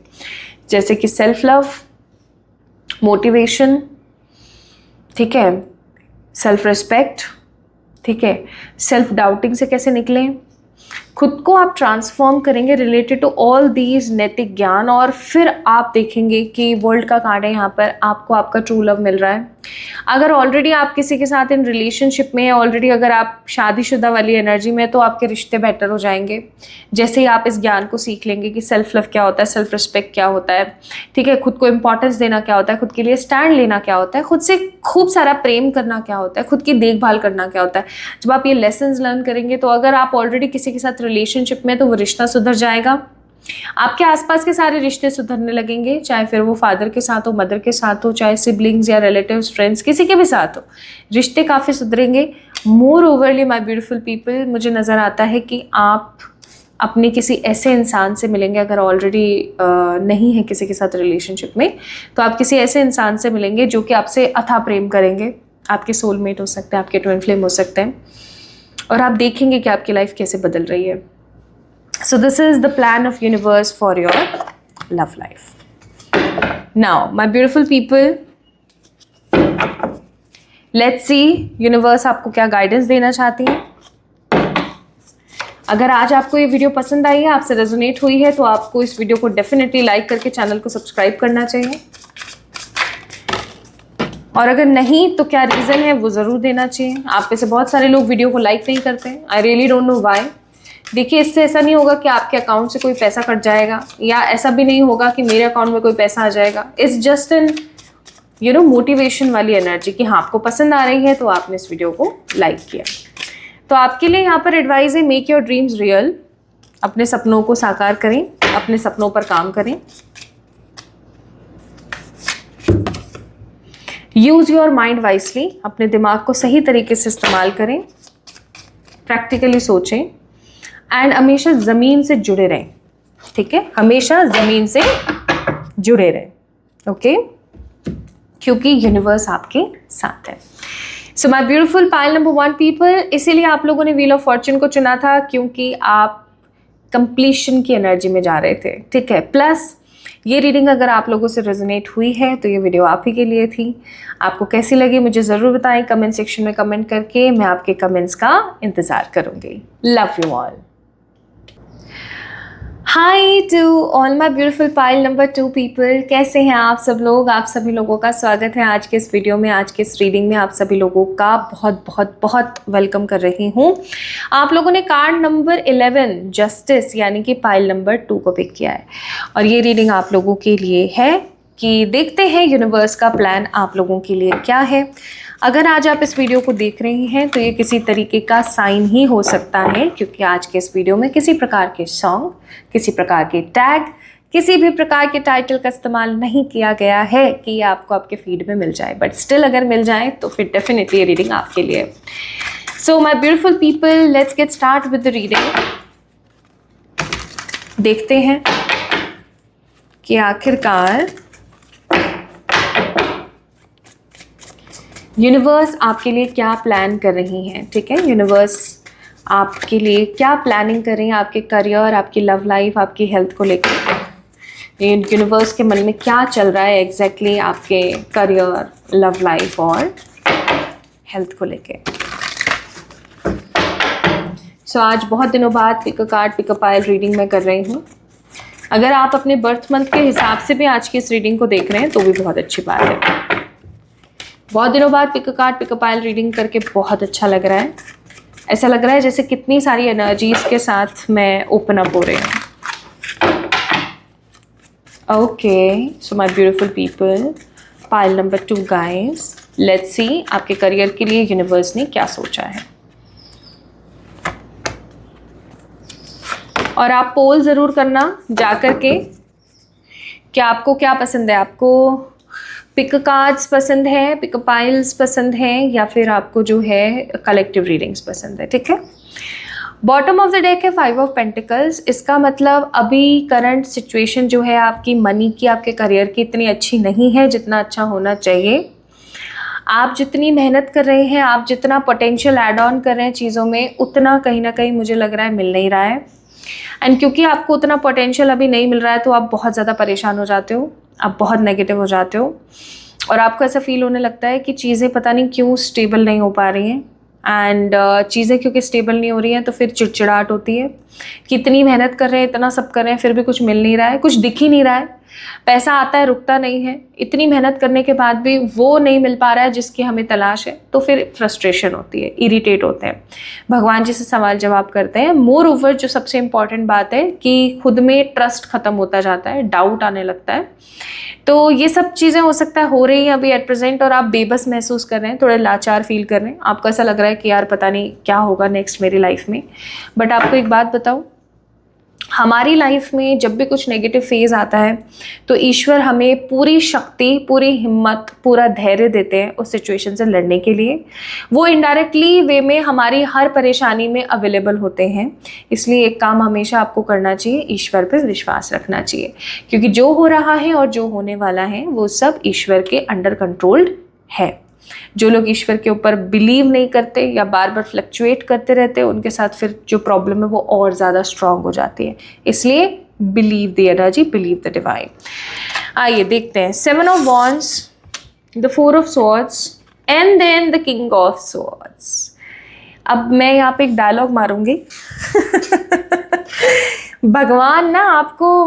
जैसे कि सेल्फ लव, मोटिवेशन, ठीक है, सेल्फ रिस्पेक्ट, ठीक है, सेल्फ डाउटिंग से कैसे निकलें, खुद को आप ट्रांसफॉर्म करेंगे रिलेटेड टू ऑल दीज नैतिक ज्ञान। और फिर आप देखेंगे कि वर्ल्ड का कार्ड है यहाँ पर, आपको आपका ट्रू लव मिल रहा है। अगर ऑलरेडी आप किसी के साथ इन रिलेशनशिप में है, ऑलरेडी अगर आप शादीशुदा वाली एनर्जी में है, तो आपके रिश्ते बेटर हो जाएंगे जैसे ही आप इस ज्ञान को सीख लेंगे कि सेल्फ लव क्या होता है, सेल्फ रिस्पेक्ट क्या होता है, ठीक है, खुद को इंपॉर्टेंस देना क्या होता है, खुद के लिए स्टैंड लेना क्या होता है, खुद से खूब सारा प्रेम करना क्या होता है, खुद की देखभाल करना क्या होता है। जब आप ये लेसन्स लर्न करेंगे, तो अगर आप ऑलरेडी किसी के साथ रिलेशनशिप में, तो वो रिश्ता सुधर जाएगा। आपके आसपास के सारे रिश्ते सुधरने लगेंगे, चाहे फिर वो फादर के साथ हो, मदर के साथ हो, चाहे सिबलिंग्स या रिलेटिव्स, फ्रेंड्स, किसी के भी साथ हो, रिश्ते काफ़ी सुधरेंगे। मोर ओवरली माय ब्यूटीफुल पीपल, मुझे नज़र आता है कि आप अपने किसी ऐसे इंसान से मिलेंगे, अगर ऑलरेडी नहीं है किसी के साथ रिलेशनशिप में, तो आप किसी ऐसे इंसान से मिलेंगे जो कि आपसे अथाह प्रेम करेंगे। आपके सोलमेट हो सकते हैं, आपके ट्विन फ्लेम हो सकते हैं, और आप देखेंगे कि आपकी लाइफ कैसे बदल रही है। सो this is the plan of universe for your love life. Now my beautiful people, let's see universe आपको क्या गाइडेंस देना चाहती है। अगर आज आपको ये वीडियो पसंद आई है, आपसे रेजोनेट हुई है, तो आपको इस वीडियो को डेफिनेटली लाइक करके चैनल को सब्सक्राइब करना चाहिए, और अगर नहीं तो क्या रीज़न है वो ज़रूर देना चाहिए। आप में से बहुत सारे लोग वीडियो को लाइक नहीं करते, I really don't know why. देखिए, इससे ऐसा नहीं होगा कि आपके अकाउंट से कोई पैसा कट जाएगा, या ऐसा भी नहीं होगा कि मेरे अकाउंट में कोई पैसा आ जाएगा। इट्स जस्ट एन मोटिवेशन वाली एनर्जी कि हाँ, आपको पसंद आ रही है तो आपने इस वीडियो को लाइक किया। तो आपके लिए यहाँ पर एडवाइस है, मेक योर ड्रीम्स रियल। अपने सपनों को साकार करें, अपने सपनों पर काम करें। यूज योर माइंड वाइसली, अपने दिमाग को सही तरीके से इस्तेमाल करें, प्रैक्टिकली सोचें, एंड हमेशा ज़मीन से जुड़े रहें। ठीक है, हमेशा ज़मीन से जुड़े रहें, ओके, क्योंकि यूनिवर्स आपके साथ है। So my beautiful pile number 1 people, इसीलिए आप लोगों ने व्हील ऑफ फॉर्च्यून को चुना था, क्योंकि आप कंप्लीशन की एनर्जी में जा रहे थे। ठीक है, प्लस ये रीडिंग अगर आप लोगों से रेजोनेट हुई है तो ये वीडियो आप ही के लिए थी। आपको कैसी लगी मुझे ज़रूर बताएं कमेंट सेक्शन में कमेंट करके। मैं आपके कमेंट्स का इंतज़ार करूँगी। Love you all. Hi to all my beautiful pile number 2 people, कैसे हैं आप सब लोग। आप सभी लोगों का स्वागत है आज के इस वीडियो में। आज के इस रीडिंग में आप सभी लोगों का बहुत बहुत बहुत वेलकम कर रही हूँ। आप लोगों ने कार्ड नंबर 11 जस्टिस यानी कि पाइल नंबर 2 को पिक किया है, और ये रीडिंग आप लोगों के लिए है कि देखते हैं यूनिवर्स का प्लान आप लोगों के लिए क्या है। अगर आज आप इस वीडियो को देख रहे हैं तो ये किसी तरीके का साइन ही हो सकता है, क्योंकि आज के इस वीडियो में किसी प्रकार के सॉन्ग, किसी प्रकार के टैग, किसी भी प्रकार के टाइटल का इस्तेमाल नहीं किया गया है कि ये आपको आपके फीड में मिल जाए, बट स्टिल अगर मिल जाए तो फिर डेफिनेटली ये रीडिंग आपके लिए। So my beautiful people, let's get start with the reading. देखते हैं कि आखिरकार यूनिवर्स आपके लिए क्या प्लान कर रही हैं। ठीक है, यूनिवर्स आपके लिए क्या प्लानिंग कर रही हैं, आपके करियर, आपकी लव लाइफ, आपकी हेल्थ को लेकर। यूनिवर्स के मन में क्या चल रहा है एग्जैक्टली आपके करियर, लव लाइफ और हेल्थ को लेके। सो आज बहुत दिनों बाद pick a card pick a pile reading मैं कर रही हूँ। अगर आप अपने बर्थ मंथ के हिसाब से भी आज की इस रीडिंग को देख रहे हैं तो भी बहुत अच्छी बात है। बहुत दिनों बाद pick a card pick a pile reading करके बहुत अच्छा लग रहा है। ऐसा लग रहा है जैसे कितनी सारी एनर्जीज के साथ मैं ओपन अप हो रही हूँ। Okay, so my beautiful people, pile number 2 guys, let's see आपके करियर के लिए यूनिवर्स ने क्या सोचा है। और आप पोल ज़रूर करना जा कर के कि आपको क्या पसंद है। आपको पिक कार्ड्स पसंद है, पिक पाइल्स पसंद हैं, या फिर आपको जो है कलेक्टिव रीडिंग्स पसंद है। ठीक है, बॉटम ऑफ द डेक है 5 ऑफ पेंटिकल्स। इसका मतलब अभी करंट सिचुएशन जो है आपकी मनी की, आपके करियर की इतनी अच्छी नहीं है जितना अच्छा होना चाहिए। आप जितनी मेहनत कर रहे हैं, आप जितना पोटेंशियल ऐड ऑन कर रहे हैं चीज़ों में, उतना कहीं ना कहीं मुझे लग रहा है मिल नहीं रहा है। एंड क्योंकि आपको उतना पोटेंशियल अभी नहीं मिल रहा है तो आप बहुत ज़्यादा परेशान हो जाते हो, आप बहुत नेगेटिव हो जाते हो, और आपको ऐसा फील होने लगता है कि चीज़ें पता नहीं क्यों स्टेबल नहीं हो पा रही हैं। एंड चीज़ें क्योंकि स्टेबल नहीं हो रही हैं तो फिर चिड़चिड़ाहट होती है कि इतनी मेहनत कर रहे हैं, इतना सब कर रहे हैं, फिर भी कुछ मिल नहीं रहा है, कुछ दिख ही नहीं रहा है। पैसा आता है रुकता नहीं है, इतनी मेहनत करने के बाद भी वो नहीं मिल पा रहा है जिसकी हमें तलाश है, तो फिर फ्रस्ट्रेशन होती है, इरिटेट होते हैं, भगवान जी से सवाल जवाब करते हैं। मोर ओवर जो सबसे इम्पॉर्टेंट बात है कि खुद में ट्रस्ट ख़त्म होता जाता है, डाउट आने लगता है। तो ये सब चीज़ें हो सकता है हो रही हैं अभी एट प्रेजेंट, और आप बेबस महसूस कर रहे हैं, थोड़े लाचार फील कर रहे हैं। आपको ऐसा लग रहा है कि यार पता नहीं क्या होगा नेक्स्ट मेरी लाइफ में। बट आपको एक बात बताऊँ, हमारी लाइफ में जब भी कुछ नेगेटिव फेज आता है तो ईश्वर हमें पूरी शक्ति, पूरी हिम्मत, पूरा धैर्य देते हैं उस सिचुएशन से लड़ने के लिए। वो इनडायरेक्टली वे में हमारी हर परेशानी में अवेलेबल होते हैं। इसलिए एक काम हमेशा आपको करना चाहिए, ईश्वर पर विश्वास रखना चाहिए, क्योंकि जो हो रहा है और जो होने वाला है वो सब ईश्वर के अंडर कंट्रोल्ड है। जो लोग ईश्वर के ऊपर बिलीव नहीं करते या बार बार फ्लक्चुएट करते रहते हैं, उनके साथ फिर जो प्रॉब्लम है वो और ज़्यादा स्ट्रांग हो जाती है। इसलिए believe the energy, believe the divine. आइए देखते हैं 7 of wands, the 4 of swords and then the king of swords. अब मैं यहाँ पे एक डायलॉग मारूंगी भगवान ना आपको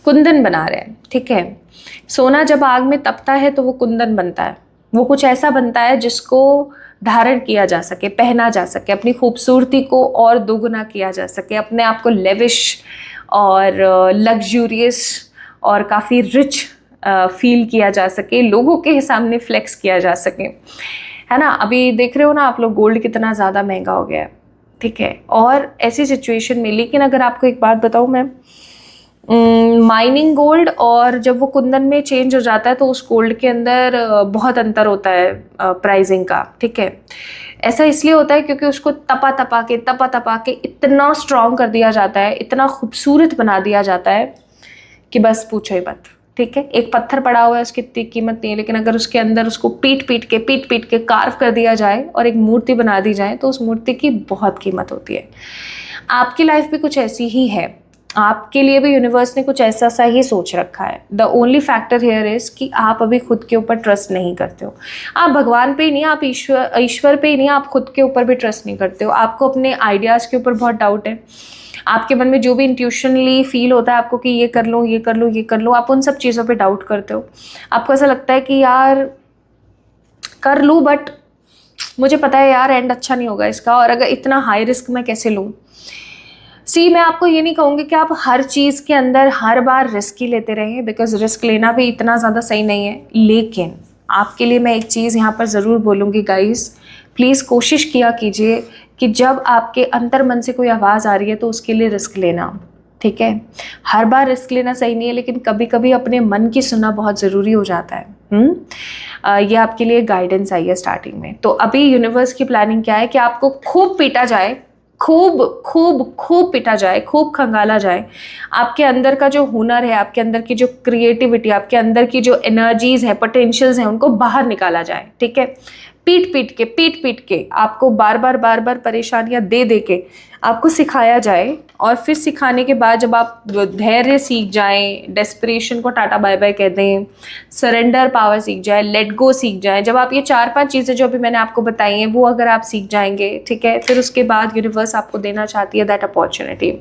कुंदन बना रहे हैं, ठीक है। सोना जब आग में तपता है तो वो कुंदन बनता है, वो कुछ ऐसा बनता है जिसको धारण किया जा सके, पहना जा सके, अपनी खूबसूरती को और दोगुना किया जा सके, अपने आप को लेविश और लग्जूरियस और काफ़ी रिच फील किया जा सके, लोगों के सामने फ्लेक्स किया जा सके, है ना। अभी देख रहे हो ना आप लोग, गोल्ड कितना ज़्यादा महंगा हो गया है, ठीक है। और ऐसी सिचुएशन में, लेकिन अगर आपको एक बात बताऊँ मैं, माइनिंग गोल्ड और जब वो कुंदन में चेंज हो जाता है तो उस गोल्ड के अंदर बहुत अंतर होता है प्राइसिंग का, ठीक है। ऐसा इसलिए होता है क्योंकि उसको तपा तपा के इतना स्ट्रॉन्ग कर दिया जाता है, इतना खूबसूरत बना दिया जाता है कि बस पूछो ही मत, ठीक है। एक पत्थर पड़ा हुआ है, उसकी इतनी कीमत नहीं है, लेकिन अगर उसके अंदर उसको पीट पीट के कार्व कर दिया जाए और एक मूर्ति बना दी जाए तो उस मूर्ति की बहुत कीमत होती है। आपकी लाइफ भी कुछ ऐसी ही है, आपके लिए भी यूनिवर्स ने कुछ ऐसा सा ही सोच रखा है। The only factor here is कि आप अभी खुद के ऊपर ट्रस्ट नहीं करते हो। आप भगवान पे ही नहीं, आप ईश्वर पे ही नहीं, आप खुद के ऊपर भी ट्रस्ट नहीं करते हो। आपको अपने आइडियाज़ के ऊपर बहुत डाउट है। आपके मन में जो भी इंट्यूशनली फील होता है आपको कि ये कर लो, ये कर लो, ये कर लो, आप उन सब चीज़ों पे डाउट करते हो। आपको ऐसा लगता है कि यार कर लूँ, बट मुझे पता है यार एंड अच्छा नहीं होगा इसका, और अगर इतना हाई रिस्क मैं कैसे लूँ। मैं आपको ये नहीं कहूँगी कि आप हर चीज़ के अंदर हर बार रिस्क ही लेते रहें, बिकॉज रिस्क लेना भी इतना ज़्यादा सही नहीं है। लेकिन आपके लिए मैं एक चीज़ यहाँ पर ज़रूर बोलूँगी गाइस, प्लीज़ कोशिश किया कीजिए कि जब आपके अंतर मन से कोई आवाज़ आ रही है तो उसके लिए रिस्क लेना, ठीक है। हर बार रिस्क लेना सही नहीं है, लेकिन कभी कभी अपने मन की सुनना बहुत ज़रूरी हो जाता है। ये आपके लिए गाइडेंस आई है स्टार्टिंग में। तो अभी यूनिवर्स की प्लानिंग क्या है कि आपको खूब पीटा जाए, खूब खूब खूब पीटा जाए, खूब खंगाला जाए। आपके अंदर का जो हुनर है, आपके अंदर की जो क्रिएटिविटी, आपके अंदर की जो एनर्जीज है, पोटेंशियल्स हैं, उनको बाहर निकाला जाए, ठीक है। पीट पीट के आपको बार बार परेशानियां दे के आपको सिखाया जाए, और फिर सिखाने के बाद जब आप धैर्य सीख जाएं, डेस्परेशन को टाटा बाय बाय कह दें, सरेंडर पावर सीख जाए, लेट गो सीख जाएं, जब आप ये 4-5 चीज़ें जो अभी मैंने आपको बताई हैं वो अगर आप सीख जाएंगे, ठीक है, फिर उसके बाद यूनिवर्स आपको देना चाहती है दैट अपॉर्चुनिटी।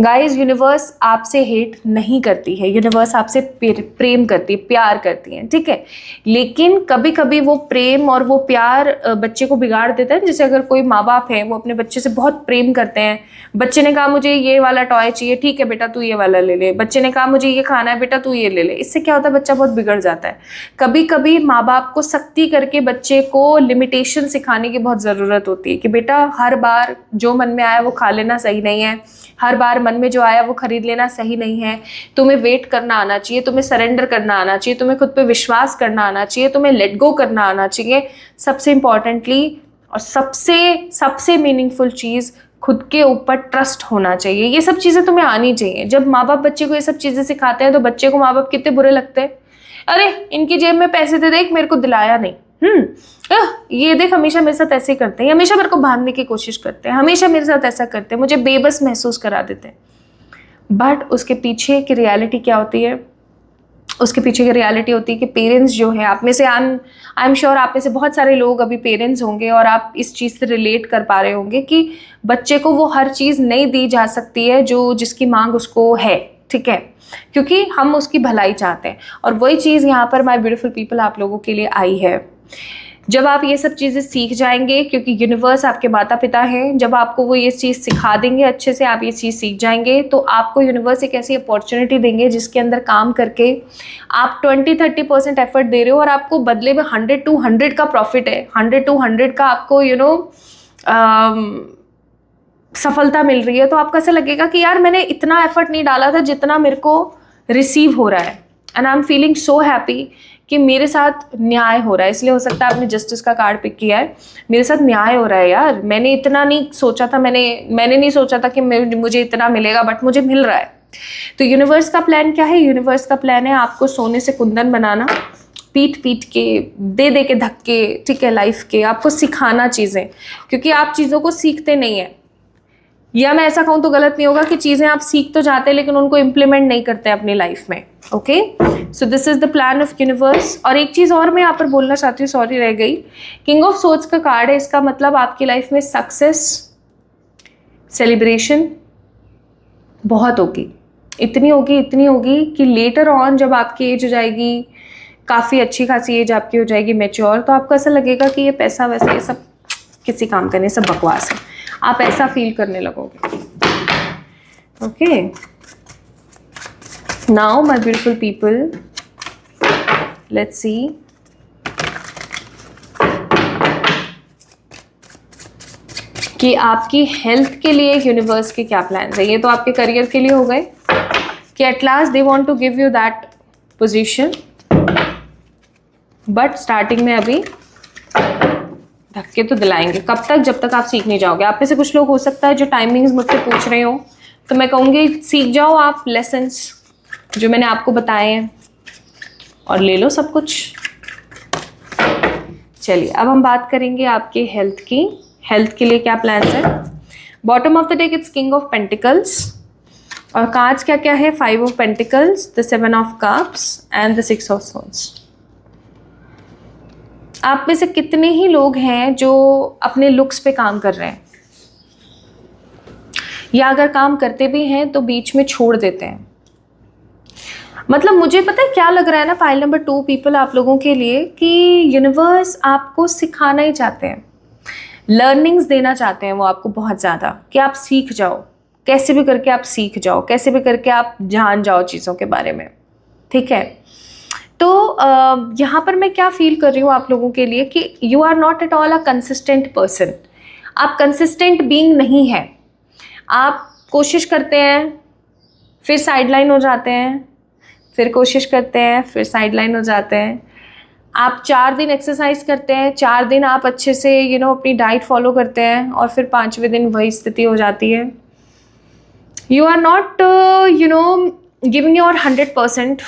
गाइज, यूनिवर्स आपसे हेट नहीं करती है, यूनिवर्स आपसे प्रेम करती है, प्यार करती है, ठीक है। लेकिन कभी कभी वो प्रेम और वो प्यार बच्चे को बिगाड़ देता है। जैसे अगर कोई माँ बाप है, वो अपने बच्चे से बहुत प्रेम करते हैं, बच्चे ने कहा मुझे ये वाला टॉय चाहिए, ठीक है बेटा तू ये वाला ले ले, बच्चे ने कहा मुझे ये खाना है बेटा तू ये ले ले। इससे क्या होता है, बच्चा बहुत बिगड़ जाता है। कभी कभी माँ बाप को सख्ती करके बच्चे को लिमिटेशन सिखाने की बहुत ज़रूरत होती है कि बेटा हर बार जो मन में आया वो खा लेना सही नहीं है, हर बार मन में जो आया वो खरीद लेना सही नहीं है, तुम्हें वेट करना आना चाहिए, तुम्हें सरेंडर करना आना चाहिए, तुम्हें खुद पे विश्वास करना आना चाहिए, तुम्हें लेट गो करना आना चाहिए। सबसे इम्पॉर्टेंटली और सबसे मीनिंगफुल चीज़, खुद के ऊपर ट्रस्ट होना चाहिए। ये सब चीज़ें तुम्हें आनी चाहिए। जब माँ बाप बच्चे को ये सब चीज़ें सिखाते हैं तो बच्चे को माँ बाप कितने बुरे लगते हैं। अरे इनकी जेब में पैसे दे देख, मेरे को दिलाया नहीं, ये देख हमेशा मेरे साथ ऐसे करते हैं, हमेशा मेरे को भागने की कोशिश करते हैं, हमेशा मेरे साथ ऐसा करते हैं, मुझे बेबस महसूस करा देते हैं। बट उसके पीछे की रियलिटी क्या होती है? उसके पीछे की रियलिटी होती है कि पेरेंट्स जो है, आप में से आई एम श्योर आप में से बहुत सारे लोग अभी पेरेंट्स होंगे और आप इस चीज़ से रिलेट कर पा रहे होंगे कि बच्चे को वो हर चीज़ नहीं दी जा सकती है जो जिसकी मांग उसको है, ठीक है, क्योंकि हम उसकी भलाई चाहते हैं। और वही चीज़ यहाँ पर माय ब्यूटीफुल पीपल आप लोगों के लिए आई है। जब आप ये सब चीज़ें सीख जाएंगे, क्योंकि यूनिवर्स आपके माता पिता हैं, जब आपको वो ये चीज़ सिखा देंगे अच्छे से, आप ये चीज़ सीख जाएंगे, तो आपको यूनिवर्स एक ऐसी अपॉर्चुनिटी देंगे जिसके अंदर काम करके आप 20-30% एफर्ट दे रहे हो और आपको बदले में 100-100 का प्रॉफिट है, 100-100 का आपको सफलता मिल रही है तो आपको ऐसा लगेगा कि यार मैंने इतना एफर्ट नहीं डाला था जितना मेरे को रिसीव हो रहा है, and I am feeling so happy कि मेरे साथ न्याय हो रहा है। इसलिए हो सकता है आपने जस्टिस का कार्ड पिक किया है, मेरे साथ न्याय हो रहा है यार, मैंने इतना नहीं सोचा था, मैंने नहीं सोचा था कि मुझे इतना मिलेगा, बट मुझे मिल रहा है। तो यूनिवर्स का प्लान क्या है? यूनिवर्स का प्लान है आपको सोने से कुंदन बनाना, पीट पीट के, दे दे के धक्के, ठीक है, लाइफ के, आपको सिखाना चीज़ें, क्योंकि आप चीज़ों को सीखते नहीं हैं, या मैं ऐसा कहूँ तो गलत नहीं होगा कि चीज़ें आप सीख तो जाते हैं लेकिन उनको इम्प्लीमेंट नहीं करते अपनी लाइफ में। Okay, so this is the plan of universe. और एक चीज़ और मैं यहाँ पर बोलना चाहती हूँ, सॉरी रह गई, किंग ऑफ सोर्ड्स का कार्ड है, इसका मतलब आपकी लाइफ में सक्सेस, सेलिब्रेशन बहुत होगी, इतनी होगी कि लेटर ऑन जब आपकी एज हो जाएगी, काफ़ी अच्छी खासी एज आपकी हो जाएगी मैच्योर, तो आपको ऐसा लगेगा कि ये पैसा वैसा ये सब किसी काम का नहीं, सब बकवास है, आप ऐसा फील करने लगोगे। Okay, now my beautiful people, let's see कि आपकी हेल्थ के लिए यूनिवर्स के क्या प्लान्स है। ये तो आपके करियर के लिए हो गए कि at last they want to give you that position, but starting में अभी धक्के तो दिलाएंगे। कब तक? जब तक आप सीख नहीं जाओगे। आप में से कुछ लोग हो सकता है जो टाइमिंग्स मुझसे पूछ रहे हो, तो मैं कहूँगी सीख जाओ आप लेसन्स जो मैंने आपको बताए हैं और ले लो सब कुछ। चलिए अब हम बात करेंगे आपके हेल्थ की। हेल्थ के लिए क्या प्लान्स है? Bottom of the deck it's king of pentacles, और कार्ड्स क्या क्या है? 5 of pentacles, the 7 of cups and the 6 of swords. आप में से कितने ही लोग हैं जो अपने लुक्स पे काम कर रहे हैं, या अगर काम करते भी हैं तो बीच में छोड़ देते हैं? मतलब मुझे पता है क्या लग रहा है ना, पाइल नंबर 2 पीपल, आप लोगों के लिए कि यूनिवर्स आपको सिखाना ही चाहते हैं, लर्निंग्स देना चाहते हैं वो आपको बहुत ज़्यादा, कि आप सीख जाओ, कैसे भी करके आप सीख जाओ, कैसे भी करके आप जान जाओ चीज़ों के बारे में, ठीक है। तो यहाँ पर मैं क्या फील कर रही हूँ आप लोगों के लिए कि you are not at all a consistent person. आप कंसिस्टेंट बीइंग नहीं है। आप कोशिश करते हैं, फिर साइडलाइन हो जाते हैं, फिर कोशिश करते हैं, फिर साइडलाइन हो जाते हैं। आप 4 दिन एक्सरसाइज करते हैं, 4 दिन आप अच्छे से अपनी डाइट फॉलो करते हैं, और फिर 5वें दिन वही स्थिति हो जाती है। You are not giving your 100%।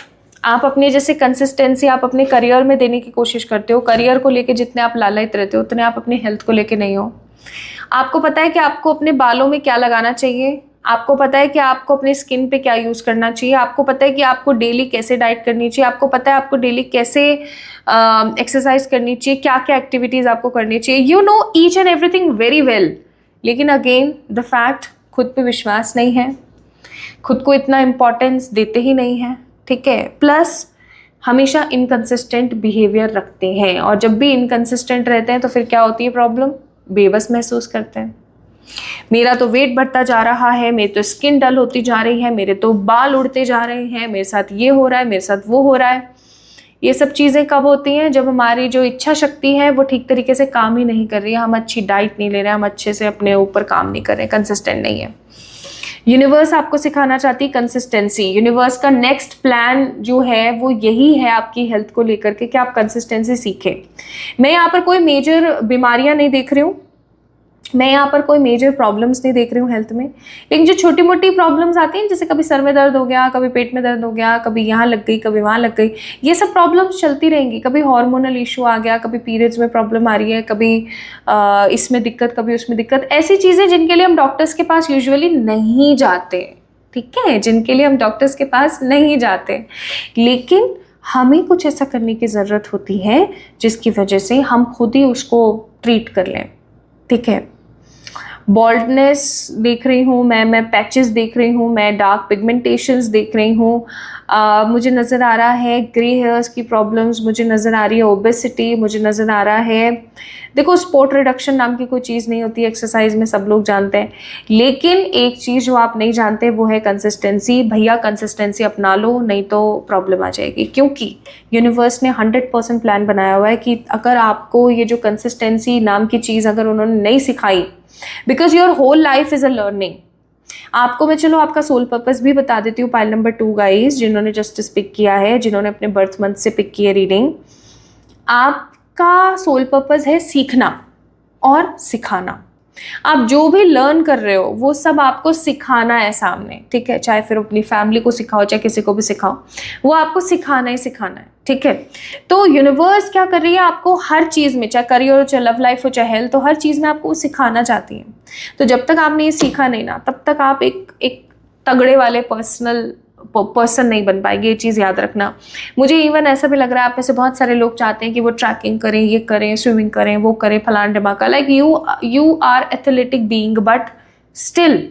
आप अपने जैसे कंसिस्टेंसी आप अपने करियर में देने की कोशिश करते हो। करियर को लेके जितने आप लालच रहते हो उतने आप अपने हेल्थ को लेके नहीं हो। आपको पता है कि आपको अपने बालों में क्या लगाना चाहिए, आपको पता है कि आपको अपने स्किन पे क्या यूज़ करना चाहिए, आपको पता है कि आपको डेली कैसे डाइट करनी चाहिए, आपको पता है आपको डेली कैसे एक्सरसाइज करनी चाहिए, क्या क्या एक्टिविटीज़ आपको करनी चाहिए। You know each and everything very well, लेकिन अगेन द फैक्ट, खुद पे विश्वास नहीं है, खुद को इतना इम्पोर्टेंस देते ही नहीं है, ठीक है। प्लस हमेशा इनकंसिस्टेंट बिहेवियर रखते हैं, और जब भी इनकंसिस्टेंट रहते हैं तो फिर क्या होती है प्रॉब्लम? बेबस महसूस करते हैं। मेरा तो वेट बढ़ता जा रहा है, मेरी तो स्किन डल होती जा रही है, मेरे तो बाल उड़ते जा रहे हैं, मेरे साथ ये हो रहा है, मेरे साथ वो हो रहा है। ये सब चीज़ें कब होती हैं? जब हमारी जो इच्छा शक्ति है वो ठीक तरीके से काम ही नहीं कर रही है, हम अच्छी डाइट नहीं ले रहे हैं, हम अच्छे से अपने ऊपर काम नहीं कर रहे हैं, कंसिस्टेंट नहीं है। यूनिवर्स आपको सिखाना चाहती है कंसिस्टेंसी। यूनिवर्स का नेक्स्ट प्लान जो है वो यही है आपकी हेल्थ को लेकर के, कि आप कंसिस्टेंसी सीखें। मैं यहाँ पर कोई मेजर बीमारियाँ नहीं देख रही हूँ, मैं यहाँ पर कोई मेजर प्रॉब्लम्स नहीं देख रही हूँ हेल्थ में, लेकिन जो छोटी मोटी प्रॉब्लम्स आती हैं, जैसे कभी सर में दर्द हो गया, कभी पेट में दर्द हो गया, कभी यहाँ लग गई, कभी वहाँ लग गई, ये सब प्रॉब्लम्स चलती रहेंगी। कभी हार्मोनल इशू आ गया, कभी पीरियड्स में प्रॉब्लम आ रही है, कभी इसमें दिक्कत, कभी उसमें दिक्कत, ऐसी चीज़ें जिनके लिए हम डॉक्टर्स के पास यूजुअली नहीं जाते, ठीक है, जिनके लिए हम डॉक्टर्स के पास नहीं जाते, लेकिन हमें कुछ ऐसा करने की ज़रूरत होती है जिसकी वजह से हम खुद ही उसको ट्रीट कर लें, ठीक है। बॉल्डनेस देख रही हूँ मैं पैचेस देख रही हूँ, मैं डार्क पिगमेंटेशंस देख रही हूँ, मुझे नज़र आ रहा है ग्रे हेयर्स की प्रॉब्लम्स, मुझे नज़र आ रही है ओबेसिटी, मुझे नज़र आ रहा है, देखो स्पोर्ट रिडक्शन नाम की कोई चीज़ नहीं होती एक्सरसाइज में, सब लोग जानते हैं, लेकिन एक चीज़ जो आप नहीं जानते वो है कंसिस्टेंसी। भैया कंसिस्टेंसी अपना लो, नहीं तो प्रॉब्लम आ जाएगी, क्योंकि यूनिवर्स ने 100% प्लान बनाया हुआ है कि अगर आपको ये जो कंसिस्टेंसी नाम की चीज़ अगर उन्होंने नहीं सिखाई because your whole life is a learning. आपको मैं चलो आपका सोल पर्पस भी बता देती हूँ। पाइल नंबर 2 गाइस, जिन्होंने जस्टिस पिक किया है, जिन्होंने अपने बर्थ मंथ से पिक की है रीडिंग, आपका सोल पर्पस है सीखना और सिखाना। आप जो भी लर्न कर रहे हो वो सब आपको सिखाना है सामने, ठीक है। चाहे फिर अपनी फैमिली को सिखाओ, चाहे किसी को भी सिखाओ, वो आपको सिखाना ही सिखाना है, ठीक है। तो यूनिवर्स क्या कर रही है, आपको हर चीज़ में, चाहे करियर हो, चाहे लव लाइफ हो, चाहे हेल्थ हो, हर चीज़ में आपको सिखाना चाहती है। तो जब तक आपने ये सीखा नहीं ना, तब तक आप एक तगड़े वाले पर्सन नहीं बन पाएगी। ये चीज़ याद रखना। मुझे इवन ऐसा भी लग रहा है आप में से बहुत सारे लोग चाहते हैं कि वो ट्रैकिंग करें, ये करें, स्विमिंग करें, वो करें, फलान ढमाका, like you are athletic being, but still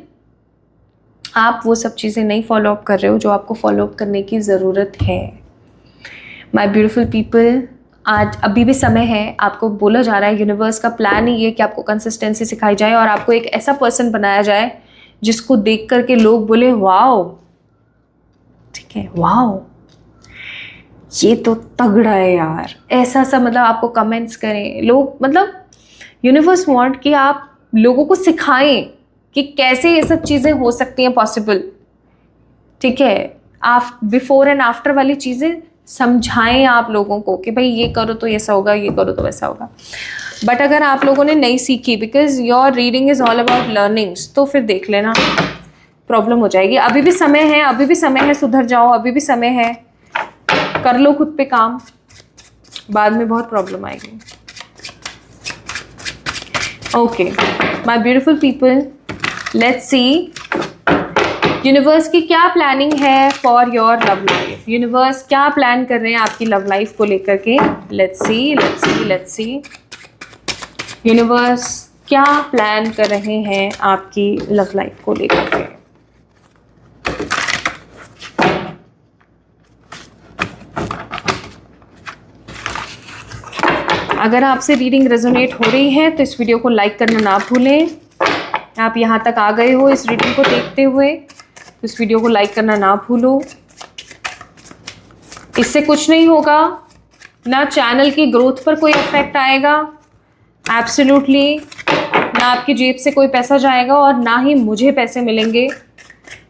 आप वो सब चीज़ें नहीं फॉलो अप कर रहे हो जो आपको फॉलो अप करने की ज़रूरत है। माई ब्यूटिफुल पीपल, आज अभी भी समय है। आपको बोला जा रहा है, यूनिवर्स का प्लान ही है कि आपको कंसिस्टेंसी सिखाई जाए और आपको एक ऐसा पर्सन बनाया जाए जिसको देख करके लोग बोले वाओ, ठीक है, वाओ ये तो तगड़ा है यार, ऐसा सा, मतलब आपको कमेंट्स करें लोग। मतलब यूनिवर्स वांट कि आप लोगों को सिखाएं कि कैसे ये सब चीज़ें हो सकती हैं पॉसिबल, ठीक है। आप बिफोर एंड आफ्टर वाली चीज़ें समझाएं आप लोगों को कि भाई ये करो तो ऐसा होगा, ये करो तो वैसा होगा। बट अगर आप लोगों ने नहीं सीखी, because your reading is all about learnings, तो फिर देख लेना प्रॉब्लम हो जाएगी। अभी भी समय है, अभी भी समय है, सुधर जाओ, अभी भी समय है, कर लो खुद पे काम, बाद में बहुत प्रॉब्लम आएगी। Okay my beautiful people, let's see universe की क्या प्लानिंग है for your love life. Universe क्या प्लान कर रहे हैं आपकी लव लाइफ को लेकर के। Let's see, let's see, let's see universe क्या प्लान कर रहे हैं आपकी लव लाइफ को लेकर के। अगर आपसे रीडिंग रेजोनेट हो रही है तो इस वीडियो को लाइक करना ना भूलें। आप यहाँ तक आ गए हो इस रीडिंग को देखते हुए तो इस वीडियो को लाइक करना ना भूलो। इससे कुछ नहीं होगा, ना चैनल की ग्रोथ पर कोई इफेक्ट आएगा, एब्सोल्युटली ना आपकी जेब से कोई पैसा जाएगा और ना ही मुझे पैसे मिलेंगे।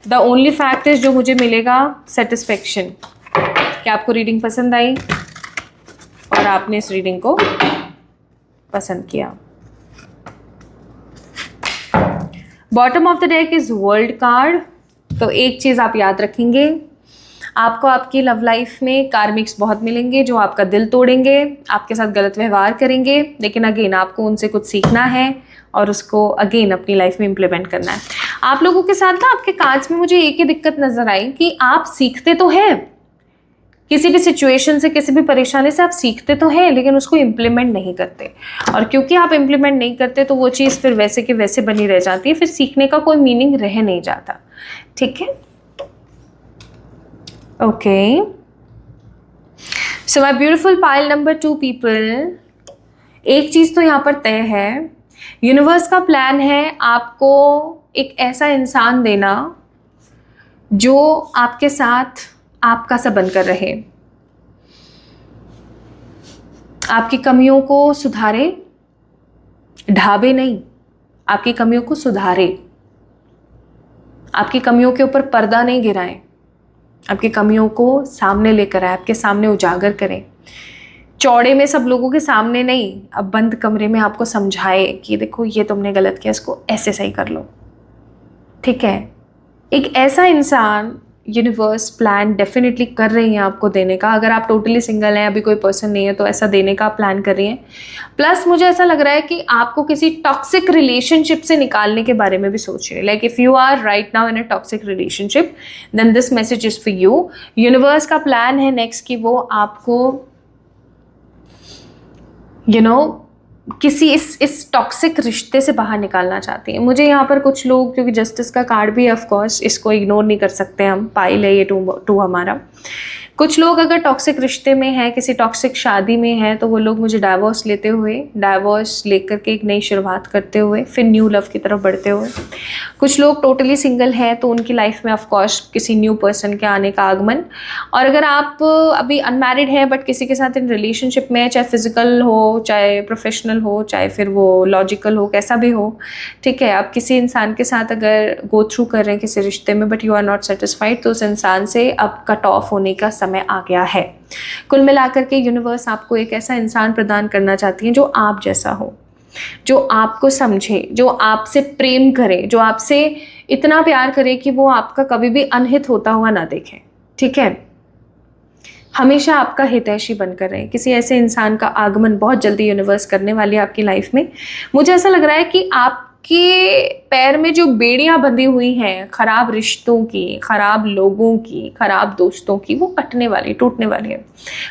द ओनली फैक्ट इज जो मुझे मिलेगा सेटिस्फेक्शन कि आपको रीडिंग पसंद आई और आपने इस रीडिंग को पसंद किया। Bottom of the deck is world card. तो एक चीज़ आप याद रखेंगे, आपको आपकी लव लाइफ में कार्मिक्स बहुत मिलेंगे जो आपका दिल तोड़ेंगे, आपके साथ गलत व्यवहार करेंगे, लेकिन अगेन आपको उनसे कुछ सीखना है और उसको अगेन अपनी लाइफ में इम्प्लीमेंट करना है। आप लोगों के साथ ना आपके कार्ड्स में मुझे एक ही दिक्कत नजर आई कि आप सीखते तो हैं, किसी भी सिचुएशन से, किसी भी परेशानी से आप सीखते तो हैं, लेकिन उसको इम्प्लीमेंट नहीं करते। और क्योंकि आप इम्प्लीमेंट नहीं करते तो वो चीज़ फिर वैसे के वैसे बनी रह जाती है, फिर सीखने का कोई मीनिंग रह नहीं जाता, ठीक है। Okay, so my beautiful pile number 2 people, एक चीज़ तो यहाँ पर तय है, यूनिवर्स का प्लान है आपको एक ऐसा इंसान देना जो आपके साथ आपका सा बनकर रहे, आपकी कमियों को सुधारे, ढाबे नहीं, आपकी कमियों को सुधारे, आपकी कमियों के ऊपर पर्दा नहीं गिराएं, आपकी कमियों को सामने लेकर आए, आपके सामने उजागर करें, चौड़े में सब लोगों के सामने नहीं, अब बंद कमरे में आपको समझाए कि देखो ये तुमने गलत किया, इसको ऐसे सही कर लो, ठीक है। एक ऐसा इंसान यूनिवर्स प्लान डेफिनेटली कर रही हैं आपको देने का। अगर आप टोटली सिंगल हैं, अभी कोई पर्सन नहीं है, तो ऐसा देने का प्लान कर रही हैं। प्लस मुझे ऐसा लग रहा है कि आपको किसी टॉक्सिक रिलेशनशिप से निकालने के बारे में भी सोच रही है। Like if you are right now in a toxic relationship, then this message is for you. Universe का प्लान है नेक्स्ट कि वो आपको किसी इस टॉक्सिक रिश्ते से बाहर निकालना चाहती है। मुझे यहाँ पर कुछ लोग, क्योंकि जस्टिस का कार्ड भी ऑफ कोर्स, इसको इग्नोर नहीं कर सकते हम, पाइल है ये टू हमारा, कुछ लोग अगर टॉक्सिक रिश्ते में हैं, किसी टॉक्सिक शादी में हैं, तो वो लोग मुझे डाइवोर्स लेते हुए, डाइवोर्स लेकर के एक नई शुरुआत करते हुए, फिर न्यू लव की तरफ बढ़ते हुए। कुछ लोग टोटली सिंगल हैं, तो उनकी लाइफ में ऑफ कोर्स किसी न्यू पर्सन के आने का आगमन। और अगर आप अभी अनमैरिड हैं बट किसी के साथ इन रिलेशनशिप में, चाहे फिजिकल हो, चाहे प्रोफेशनल हो, चाहे फिर वो लॉजिकल हो, कैसा भी हो, ठीक है, आप किसी इंसान के साथ अगर गो थ्रू कर रहे हैं किसी रिश्ते में but you are not satisfied, तो उस इंसान से अब कट ऑफ होने का समय आ गया है। कुल मिलाकर के यूनिवर्स आपको एक ऐसा इंसान प्रदान करना चाहती है जो आप जैसा हो, जो आपको समझे, जो आपसे प्रेम करे, जो आपसे इतना प्यार करे कि वो आपका कभी भी अनहित होता हुआ ना देखे, ठीक है, हमेशा आपका हितैषी बनकर रहे। किसी ऐसे इंसान का आगमन बहुत जल्दी यूनिवर्स करने वाली है आपकी लाइफ में। मुझे ऐसा लग रहा है कि आपके पैर में जो बेड़ियां बंधी हुई हैं खराब रिश्तों की, खराब लोगों की, खराब दोस्तों की, वो कटने वाली, टूटने वाली है।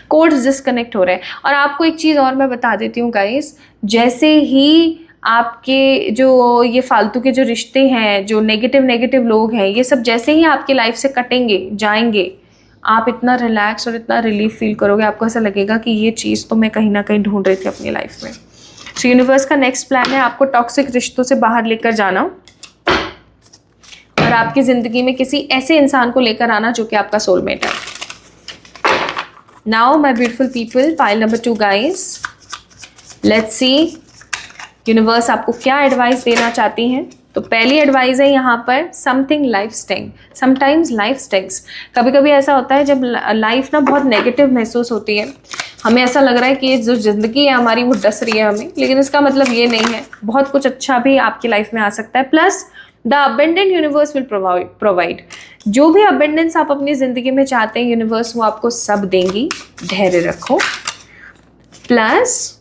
कोर्ड्स डिस्कनेक्ट हो रहे हैं। और आपको एक चीज़ और मैं बता देती हूँ गाइस, जैसे ही आपके जो ये फालतू के जो रिश्ते हैं, जो नेगेटिव लोग हैं, ये सब जैसे ही आपकी लाइफ से कटेंगे, जाएंगे, आप इतना रिलैक्स और इतना रिलीफ फील करोगे, आपको ऐसा लगेगा कि ये चीज़ तो मैं कहीं ना कहीं ढूंढ रही थी अपनी लाइफ में। सो यूनिवर्स का नेक्स्ट प्लान है आपको टॉक्सिक रिश्तों से बाहर लेकर जाना और आपकी ज़िंदगी में किसी ऐसे इंसान को लेकर आना जो कि आपका सोलमेट है। Now my beautiful people, pile number 2 guys, let's see universe आपको क्या एडवाइस देना चाहती हैं। तो पहली एडवाइस है यहाँ पर, something life sting, sometimes life stings. कभी कभी ऐसा होता है जब लाइफ ना बहुत नेगेटिव महसूस होती है, हमें ऐसा लग रहा है कि ये जो ज़िंदगी है हमारी वो डस रही है हमें, लेकिन इसका मतलब ये नहीं है, बहुत कुछ अच्छा भी आपकी लाइफ में आ सकता है। Plus the abundant universe will provide, जो भी अबेंडेंस आप अपनी ज़िंदगी में चाहते हैं यूनिवर्स वो आपको सब देंगी, धैर्य रखो। Plus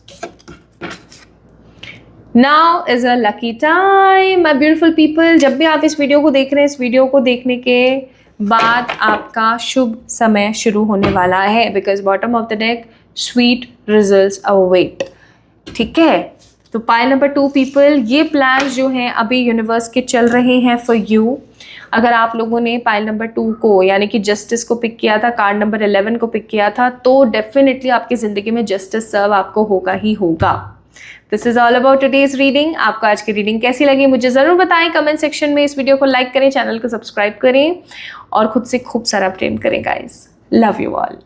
now is a lucky time my beautiful people. जब भी आप इस वीडियो को देख रहे हैं, इस वीडियो को देखने के बाद आपका शुभ समय शुरू होने वाला है, because bottom of the deck sweet results await, ठीक है। तो पाइल नंबर 2 पीपल, ये प्लान जो हैं अभी यूनिवर्स के चल रहे हैं फॉर यू। अगर आप लोगों ने पाइल नंबर 2 को यानी कि जस्टिस को पिक किया था, कार्ड नंबर 11 को पिक किया था, तो डेफिनेटली आपकी ज़िंदगी में जस्टिस सर्व आपको होगा ही होगा। This is all about today's reading. आपको आज की रीडिंग कैसी लगी मुझे ज़रूर बताएं कमेंट सेक्शन में। इस वीडियो को लाइक करें, चैनल को सब्सक्राइब करें और खुद से खूब सारा प्रेम करें गाइस। Love you all.